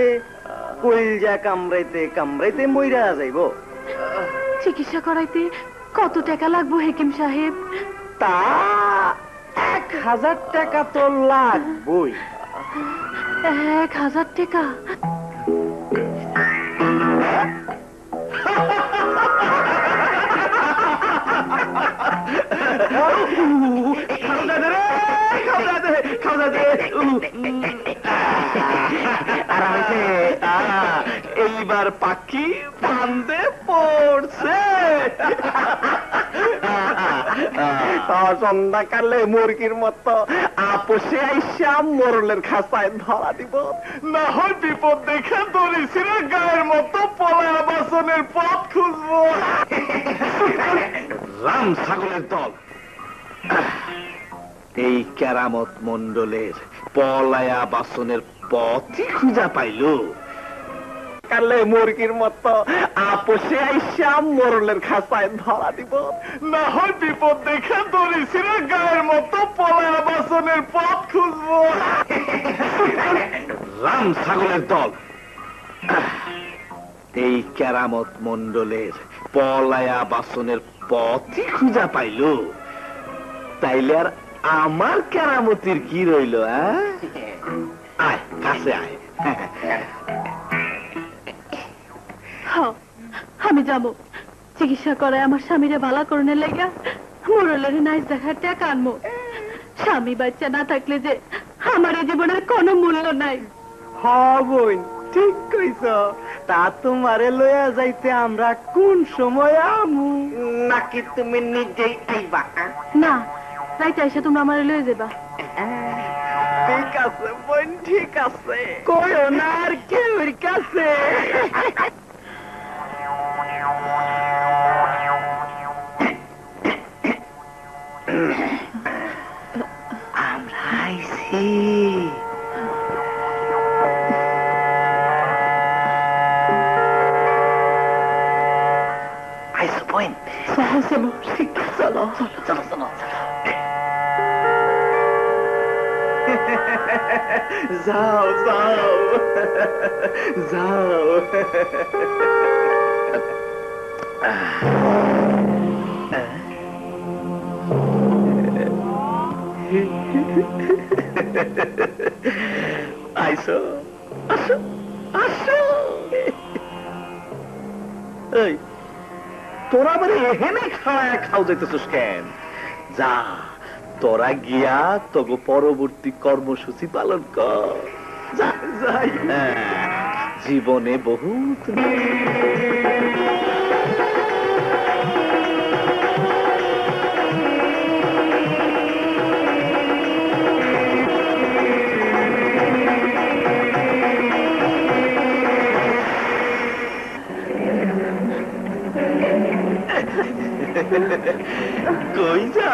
Speaker 6: কইলজা কামড়াইতে কামড়াইতে মইরা যাইব।
Speaker 8: চিকিৎসা করাইতে কত টাকা লাগবো হেকিম সাহেব?
Speaker 6: তা 1000 টাকা তো লাগবই।
Speaker 8: 1000 টাকা?
Speaker 6: এইবার পাখি ফান্দে পড়ছে। সন্ধ্যাকালে মুরগির মতো আপোষে আইসা মোরলের খাসায় ধরা দিব। না হয় বিপদ দেখে দড়িছিরা গায়ের মতো পলায়া বাসনের পথ খুঁজবো। রাম ছাগলের দল, এই কেরামত মন্ডলের পলায়া বাসনের পথই খুঁজা পাইল। কালে মুরগির মতো আপোষে আইসা মোরলের খাসায় ধরা দিব। না হয় বিপদ দেখে দড়িছিরা গায়ের মতো পলায়া বাসনের পথ খুঁজবো। রাম ছাগলের দল, এই কেরামত মন্ডলের পলায়া বাসনের পথই খুঁজা পাইল। তাইলে আর আমার কেরামতির কি রইল? আয় কাছে আয়।
Speaker 8: আমি যাব চিকিৎসা করায় আমার স্বামীরে ভালো করণের লেগে মোরলের নাইস দেখার টাকা আনবো। স্বামী বাচ্চা না থাকলে যে আমার এই জীবনের কোনো মূল্য নাই।
Speaker 6: বোন ঠিক কইছ। তা তোমারে লইয়া যাইতে আমরা কোন সময় আমু? নাকি তুমি নিজেই আইবা?
Speaker 8: না, রাইতে এসে তোমরা আমার লয়ে যাবা।
Speaker 6: ঠিক আছে বোন, ঠিক আছে। কইও না আর কেউর কাছে। আমরা আইছি। আইসো বোন।
Speaker 8: চলো চলো চলো
Speaker 6: চলো চলো যাও যাও যাও। আইসো, আসো আসো। এই তোরা মানে এখানে খাও যাইতেছিস কেন? যা তোরা গিয়া তগো পরবর্তী কর্মসূচি পালন কর। যাই জীবনে বহুত কই যা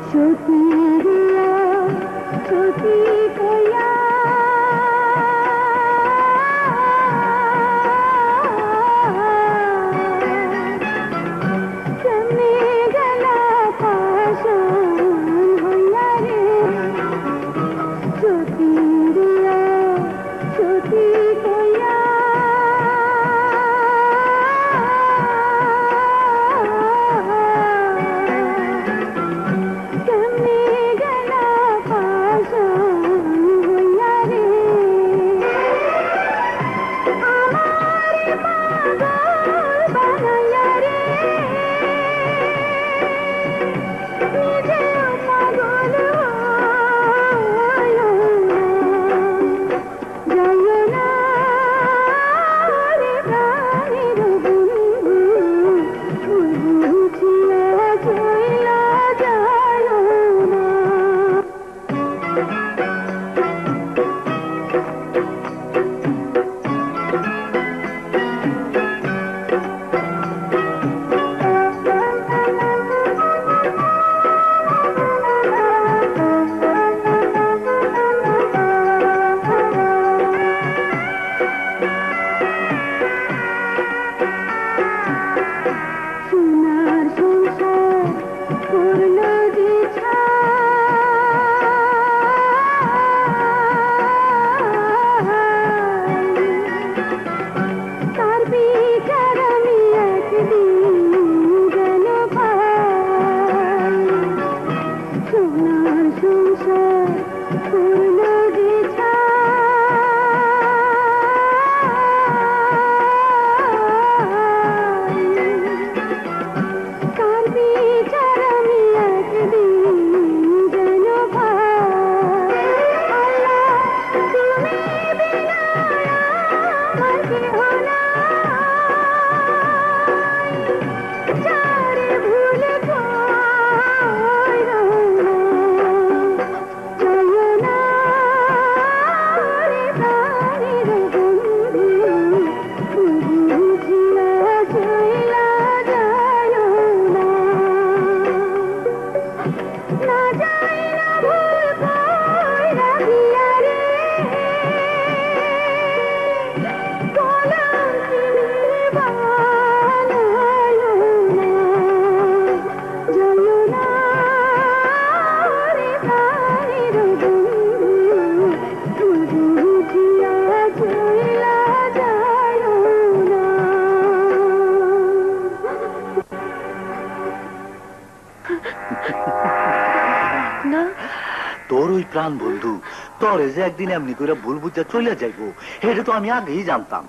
Speaker 5: সতীরিয়া
Speaker 3: প্রাণ বন্ধু তোরে যে একদিন এমনি করে ভুল বুঝা চলে যাইবো এটা তো আমি আগেই জানতাম।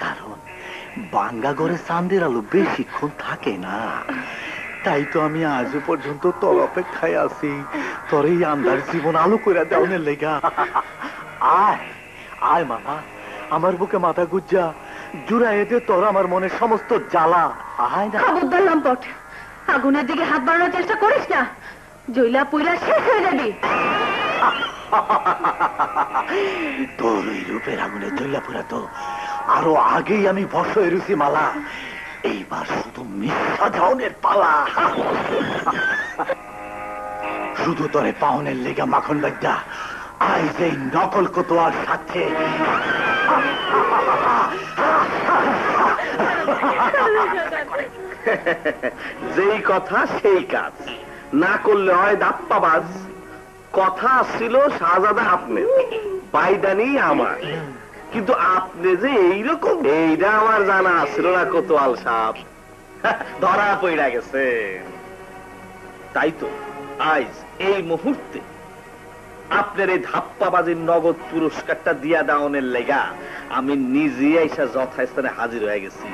Speaker 3: কারণ বাঙ্গা ঘরে চাঁদের আলো বেশিক্ষণ থাকে না, তাই তো আমি আজও পর্যন্ত তোর অপেক্ষায় আছি তোর এই আন্দার জীবন আলো করে দেওয়ার লেগা। আয় আয় মামা, আমার বুকে মাথা গুজ্জা জুড়াই দে তোর আমার মনের সমস্ত জ্বালা। আয় না।
Speaker 8: খবরদার লম্পট, আগুনের দিকে হাত বাড়ানোর চেষ্টা করিস না, জইলা পুইলা শেষ হয়ে যাবি।
Speaker 3: তোর ওই রূপের আগুনে জ্বলা পুরা তো আরো আগেই আমি ভস্ম এরুছি মালা, এইবার শুধু মিথ্যা ধারণের পালা। শুধু তোরে পাওনের লেগা মাখন বাদ্যা আই যেই নকল কোতোয়ার সাথে
Speaker 2: যেই কথা সেই কাজ না করলে হয় দাপ্পাবাজ। কথা আসছিল শাহজাদা আপনি, বাইদানি আমার, কিন্তু আপনি যে এইরকম এইটা আমার জানা আসছিল না কোতোয়াল সাপ। ধরা পড়া গেছে। তাই তো আজ এই মুহূর্তে আপনার এই ধাপ্পাবাজির নগদ পুরস্কারটা দিয়া দাওনের লেগা আমি নিজে এসে যথাস্থানে হাজির হয়ে গেছি।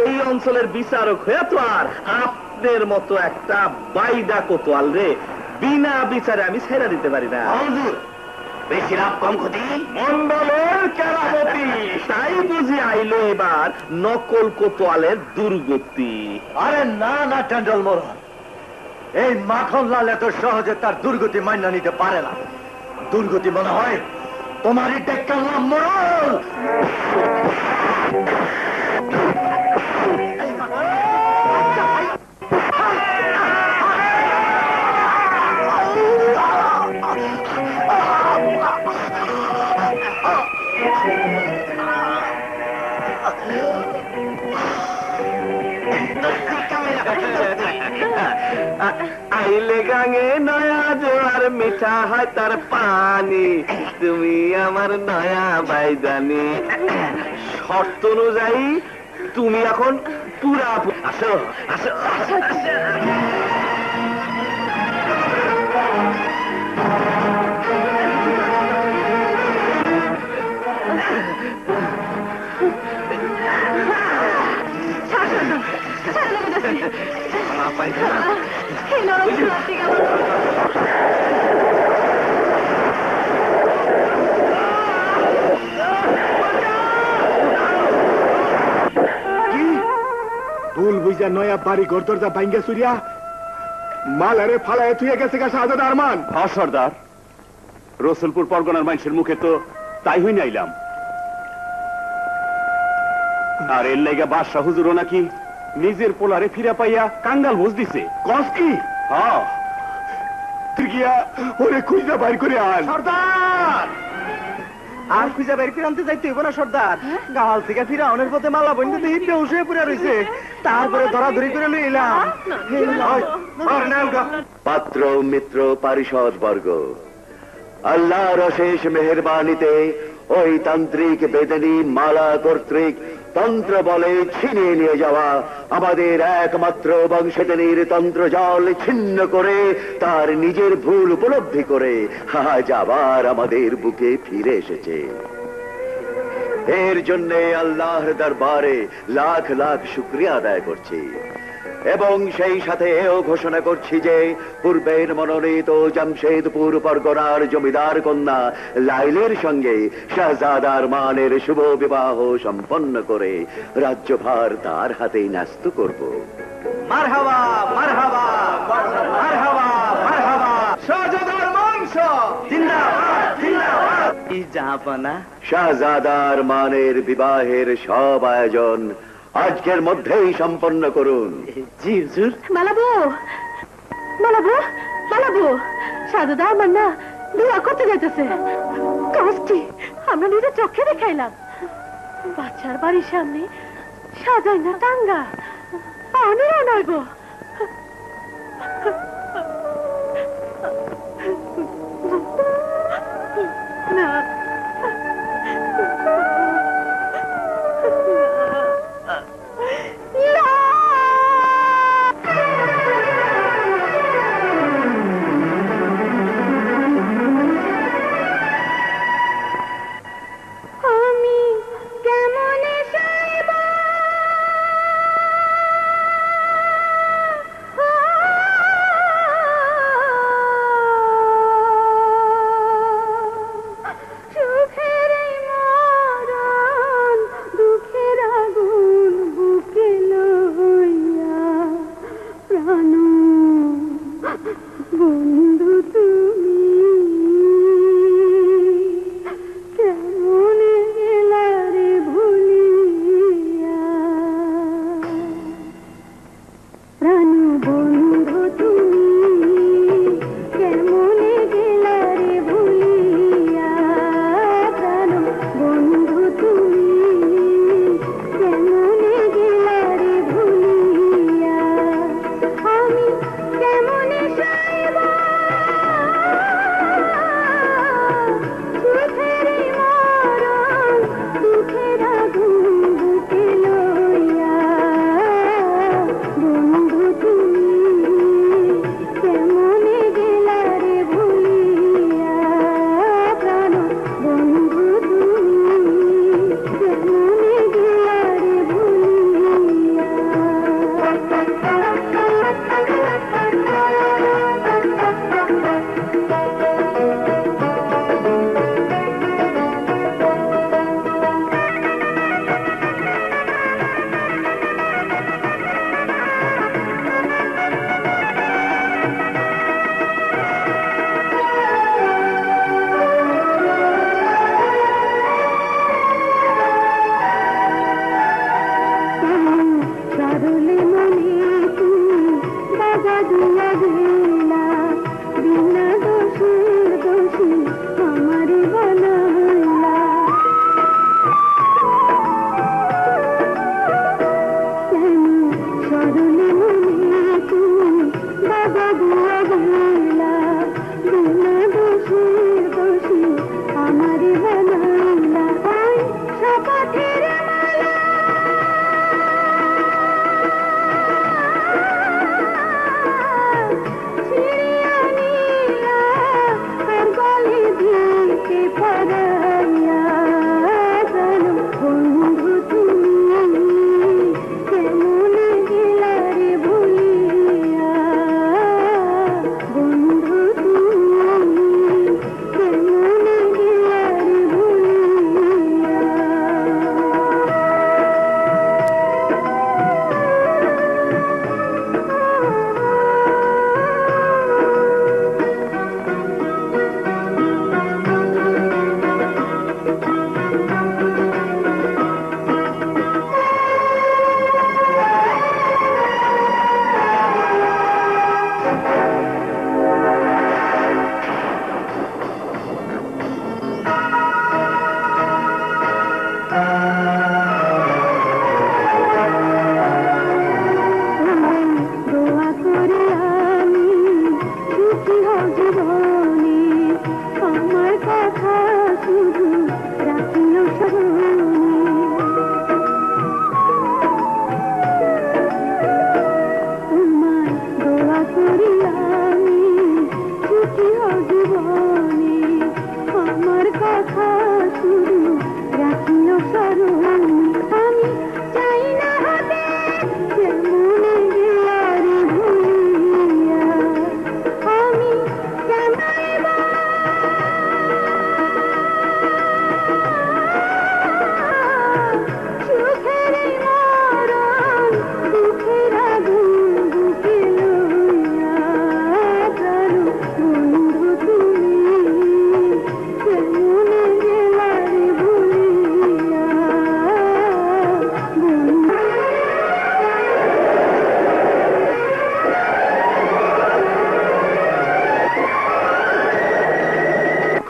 Speaker 2: এই অঞ্চলের বিচারক হয়ে তো আর আপনার মতো একটা বাইদা কোতোয়াল রে বিনা বিচারে আমি ছেড়ে দিতে পারি না।
Speaker 3: বেশি লাভ কম ক্ষতি
Speaker 2: মন্ডলের কেরামতি, তাই বুঝি আইলো এবার নকল কোতোয়ালের দুর্গতি।
Speaker 3: আরে না না টেন্ডল মোড়ল, এই মাখন লাল এত সহজে তার দুর্গতি মান্য নিতে পারে না। দুর্গতি মনে হয় তোমারই টেক্কালাম মোড়ল।
Speaker 2: আইলে গাঙে নয়া জোয়ার মিঠা হয় তার পানি, তুমি আমার নয়া বাইদানি। শর্ত অনুযায়ী তুমি এখন পুরা আসো আসো
Speaker 6: ভুল বুঝা নয়া বাড়ি ঘর দরজা ভাঙ্গা চুরিয়া মালারে ফালায় থুয়ে গেছে গা শাহজাদা আরমান।
Speaker 2: হ্যাঁ সর্দার, রসুলপুর পরগনার মানুষের মুখে তো তাই হই নাইলাম। আর এর লাইগা বাদশাহ হুজুরও নাকি নিজের পোলারে ফিরা পাইয়া কাঙ্গাল বুঝ দিছে।
Speaker 6: কস কি?
Speaker 2: হ্যাঁ,
Speaker 6: গিয়া ওরে খুঁজা বাইর করে আন।
Speaker 3: সর্দার আর খুঁজা বের করে আনতে যাইতে হইব না সর্দার। গাল থেকে ফিরা অনের পথে মালা বন্ধু দেখি বেউস হয়ে পড়ে রয়েছে, তারপরে ধরাধরি করে লইলাম।
Speaker 4: পাত্র মিত্র পারিষদ বর্গ, আল্লাহর অশেষ মেহেরবানিতে ওই তান্ত্রিক বেদেনী মালা কর্তৃক তন্ত্র বলে ছিনিয়ে নিয়ে যাওয়া আমাদের একমাত্র বংশধনীর তন্ত্রজাল ছিন্ন করে তার নিজের ভুল উপলব্ধি করে আজ আবার আমাদের বুকে ফিরে এসেছে। এর জন্য আল্লাহর দরবারে লাখ লাখ শুকরিয়া আদায় করছি এবং সেই সাথে এও ঘোষণা করছি যে পূর্বের মনোনীত জামশেদপুর পরগনার জমিদার কন্যা লাইলের সঙ্গে শাহজাদা আরমানের শুভ বিবাহ সম্পন্ন করে রাজ্যভার তার হাতেই ন্যস্ত করব।
Speaker 3: মারহাবা মারহাবা মারহাবা মারহাবা, শাহজাদা আরমান শাহ জিন্দাবাদ জিন্দাবাদ।
Speaker 7: এই জাহাপানা
Speaker 4: শাহজাদা আরমানের বিবাহের সব আয়োজন আজকের মধ্যেই সম্পন্ন করুন।
Speaker 7: জি হুজুর।
Speaker 8: মালাবো মালাবো মালাবো, শাহজাদা আমার না বিয়া করতে যাইতেছে। কাজটি আমরা নিজের চোখে দেখাইলাম। বাচ্চার বাড়ির সামনে সাজাই না টাঙ্গা অনেক আনাইব। না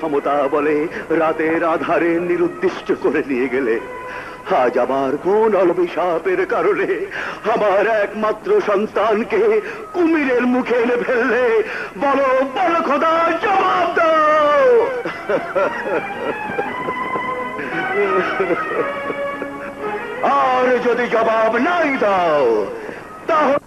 Speaker 4: ক্ষমতা বলে রাতের আধারে নিরুদ্দিষ্ট করে নিয়ে গেলে, আজ আমার কোন অভিশাপের কারণে আমার একমাত্র সন্তানকে কুমিরের মুখে এনে ফেললে? বলো বলো খোদা, জবাব দাও। আর যদি জবাব নাই দাও তাহলে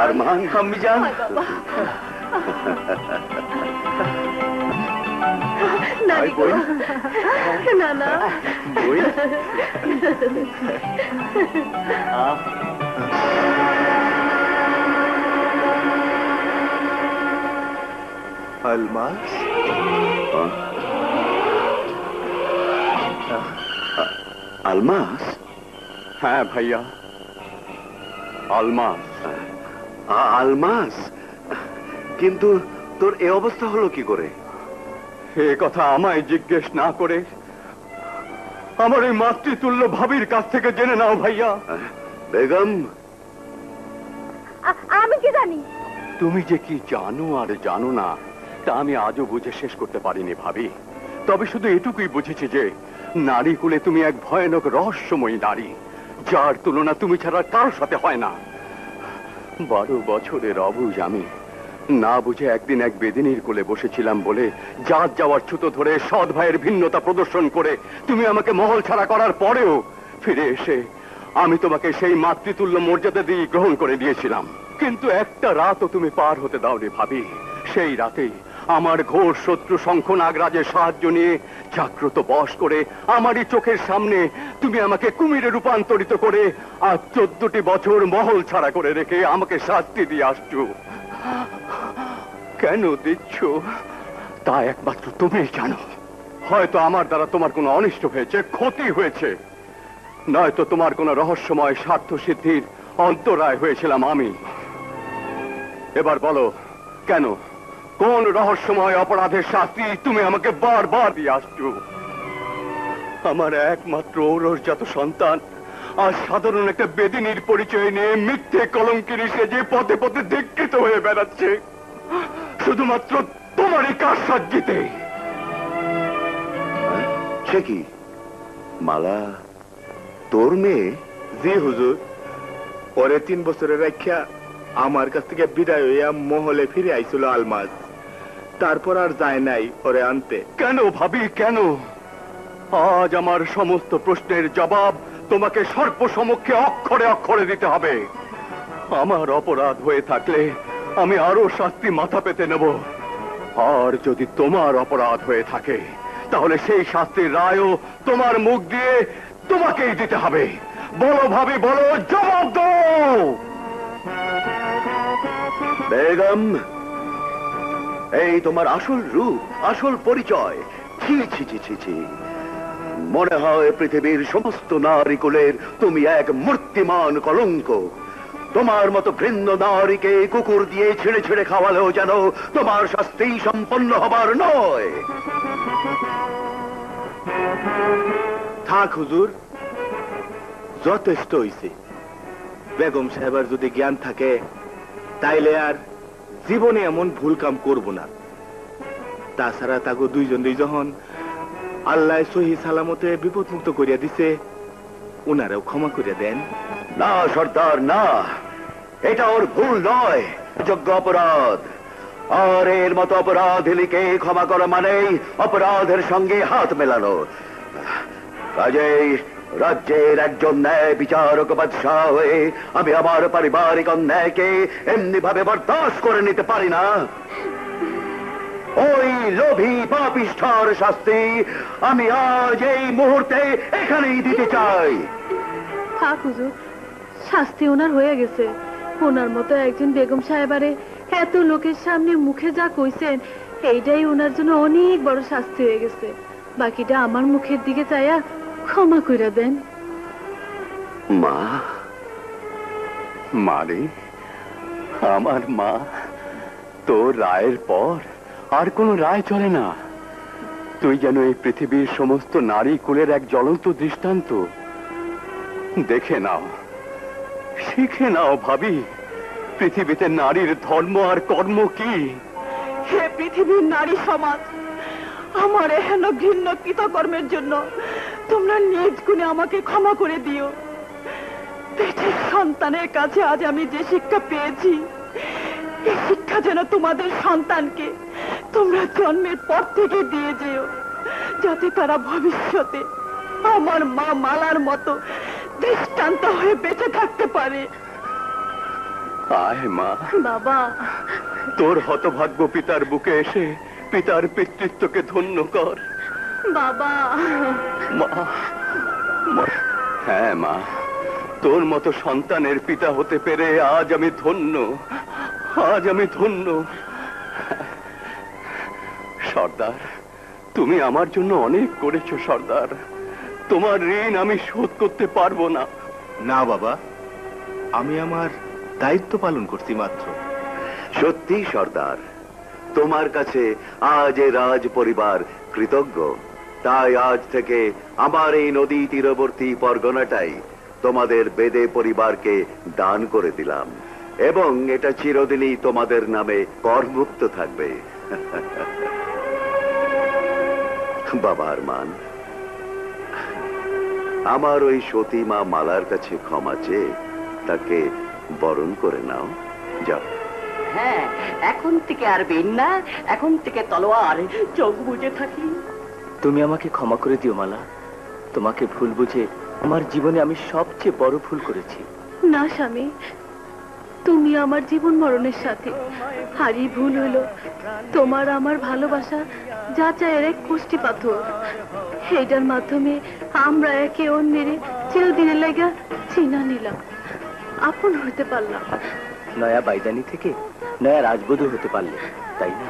Speaker 4: আরমান,
Speaker 7: আম্মি জান,
Speaker 8: না না
Speaker 3: আলমাস,
Speaker 4: আলমাস?
Speaker 2: হ্যাঁ ভাইয়া, আলমাস।
Speaker 4: আলমাস? কিন্তু তোর এ অবস্থা হলো কি করে?
Speaker 2: এ কথা আমায় জিজ্ঞেস না করে আমার এই মাতৃতুল্য ভাবির কাছ থেকে জেনে নাও ভাইয়া।
Speaker 4: বেগম,
Speaker 5: আমি কি জানি?
Speaker 2: তুমি যে কি জানো আর জানো না তা আমি আজও বুঝে শেষ করতে পারিনি ভাবি। তবে শুধু এটুকুই বুঝেছি যে নারী কুলে তুমি এক ভয়ানক রহস্যময়ী নারী, যার তুলনা তুমি ছাড়া কারোর সাথে হয় না। 12 বছরের অবুঝ আমি না বুঝে একদিন এক বেদিনীর কোলে বসেছিলাম বলে জাত যাওয়ার ছুতো ধরে সৎ ভাইয়ের ভিন্নতা প্রদর্শন করে তুমি আমাকে মহল ছাড়া করার পরেও ফিরে এসে আমি তোমাকে সেই মাতৃতুল্য মর্যাদা দিয়ে গ্রহণ করে দিয়েছিলাম। কিন্তু একটা রাতও তুমি পার হতে দাওনি ভাবি। সেই রাতেই আমার ঘোর শত্রু শঙ্খ নাগরাজের সাহায্য নিয়ে জাগ্রত বশ করে আমারই চোখের সামনে তুমি আমাকে কুমিরে রূপান্তরিত করে আজ 14টি বছর মহল ছাড়া করে রেখে আমাকে শাস্তি দিয়ে আসছো। কেন দিচ্ছ তা একমাত্র তুমিই জানো। হয়তো আমার দ্বারা তোমার কোনো অনিষ্ট হয়েছে, ক্ষতি হয়েছে, নয়তো তোমার কোনো রহস্যময় স্বার্থ সিদ্ধির অন্তরায় হয়েছিলাম আমি। এবার বলো কেন কোন রহস্যময় অপরাধের শাস্তি তুমি আমাকে বারবার দিয়ে আসছো? আমার একমাত্র ঔরসজাত সন্তান আর সাধারণ একটা বেদিনীর পরিচয় নিয়ে মিথ্যে কলঙ্কিনী সেজে পথে পথে ধিক্কৃত হয়ে বেড়াচ্ছে শুধুমাত্র তোমারই কারসাজিতে।
Speaker 4: সে কি মালা তোর মেয়ে?
Speaker 3: জি হুজুর, পরে 3 বছরের রাখিয়া আমার কাছ থেকে বিদায় হইয়া মহলে ফিরে আইছিল আলমাজ। তারপর আর যায় নাই ওরে আনতে।
Speaker 2: কেন ভাবি, কেন? আজ আমার সমস্ত প্রশ্নের জবাব তোমাকে সর্বসমক্ষে অক্ষরে অক্ষরে দিতে হবে। আমার অপরাধ হয়ে থাকলে আমি আরো শাস্তি মাথা পেতে নেব, আর যদি তোমার অপরাধ হয়ে থাকে তাহলে সেই শাস্তির রায়ও তোমার মুখ দিয়ে তোমাকেই দিতে হবে। বলো ভাবি, বলো, জবাব দাও।
Speaker 4: বেগম, এই তোমার আসল রূপ, আসল পরিচয়। ছি ছি ছি ছি ছি। মনে হয় পৃথিবীর সমস্ত নারী কুলের তুমি এক মূর্তিমান কলঙ্ক। তোমার মতো ঘৃণ্য নারীকে কুকুর দিয়ে ছেড়ে ছেড়ে খাওয়ালেও যেন তোমার শাস্তি সম্পন্ন হবার নয়।
Speaker 3: থাক হুজুর, যথেষ্ট হইছে। বেগম সাহেবের যদি জ্ঞান থাকে তাইলে আর জীবনে এমন ভুল কাম করব না। তাছাড়া তাকে দুইজন যখন আল্লাহ সহি সালামতে বিপদ মুক্ত করিয়া দিছে, উনারাও ক্ষমা করিয়া দেন।
Speaker 4: না সর্দার, না, এটা ওর ভুল নয়, যোগ্য অপরাধ। আর এর মতো অপরাধীকে ক্ষমা করা মানেই অপরাধের সঙ্গে হাত মেলানো। কাজেই রাজ্যের একজন ন্যায় বিচারক বাদশাহ হয়ে আমি আমার পারিবারিক অন্যায়কে এমনি ভাবে বরদাস্ত করে নিতে পারি না। ওই লোভী পাপিষ্ঠর শাস্তি আমি আজ এই মুহূর্তে এখানেই দিতে চাই।
Speaker 8: থাক হুজুর, শাস্তি ওনার হয়ে গেছে। ওনার মতো একজন বেগম সাহেবারে এত লোকের সামনে মুখে যা কইছেন, এইটাই ওনার জন্য অনেক বড় শাস্তি হয়ে গেছে। বাকিটা আমার মুখের দিকে চাইয়া ক্ষমা কইরা দেন।
Speaker 4: মা,
Speaker 2: মারে, আমার মা, তোর রায়ের পর আর কোনো রায় চলে না। তুই যেন এই পৃথিবীর সমস্ত নারী কুলের এক জ্বলন্ত দৃষ্টান্ত। দেখে নাও, শিখে নাও ভাবি, পৃথিবীতে নারীর ধর্ম আর কর্ম কি।
Speaker 1: হে পৃথিবীর নারী সমাজ, আমার এহেন ঘৃণ্য কৃতকর্মের জন্য তোমরা নিজ গুণে আমাকে ক্ষমা করে দিও। পেটের সন্তানের কাছে আজ আমি যে শিক্ষা পেয়েছি, এই শিক্ষা যেন তোমাদের সন্তানকে তোমরা জন্মের পর থেকে দিয়ে যেও, যাতে তারা ভবিষ্যতে আমার মা মালার মতো দৃষ্টান্ত হয়ে বেঁচে থাকতে পারে।
Speaker 2: আয় মা,
Speaker 8: বাবা,
Speaker 2: তোর হতভাগ্য পিতার বুকে এসে পিতার পিতৃত্বকে ধন্য কর।
Speaker 8: বাবা,
Speaker 2: মা, হ্যাঁ মা, তোর মতো সন্তানের পিতা হতে পেরে আজ আমি ধন্য, আজ আমি ধন্য। সর্দার, তুমি আমার জন্য অনেক করেছো সর্দার, তোমার ঋণ আমি শোধ করতে পারবো না।
Speaker 3: না বাবা, আমি আমার দায়িত্ব পালন করছি মাত্র।
Speaker 4: সত্যি সর্দার, তোমার কাছে আজ এ রাজ পরিবার কৃতজ্ঞ। তাই আজ থেকে আমার এই নদী তীরবর্তী পরগনাটাই তোমাদের বেদে পরিবারকে দান করে দিলাম, এবং এটা চিরদিনই তোমাদের নামে করমুক্ত থাকবে। বাবার মান, আমার ওই সতী মা মালার কাছে ক্ষমা চেয়ে তাকে বরণ করে নাও। যাও।
Speaker 9: হ্যাঁ, এখন থেকে আর বেন না, এখন থেকে তলোয়ার, চোখ বুঝে থাকি।
Speaker 7: তুমি আমাকে ক্ষমা করে দিও মালা। তোমাকে ভুল বুঝে আমার জীবনে আমি সবচেয়ে বড় ভুল করেছি।
Speaker 8: না স্বামী, তুমি আমার জীবন মরণের সাথে। হারি ভুল হলো তোমার আমার ভালোবাসা যাচাইয়ের এক কুষ্টি পাথর। এইটার মাধ্যমে আমরা একে অন্যের চিরদিনের লাগা চিনা নিলাম, আপন হতে পারলাম।
Speaker 7: নয়া বাইদানি থেকে নয়া রাজবধূ হতে পারলে, তাই না?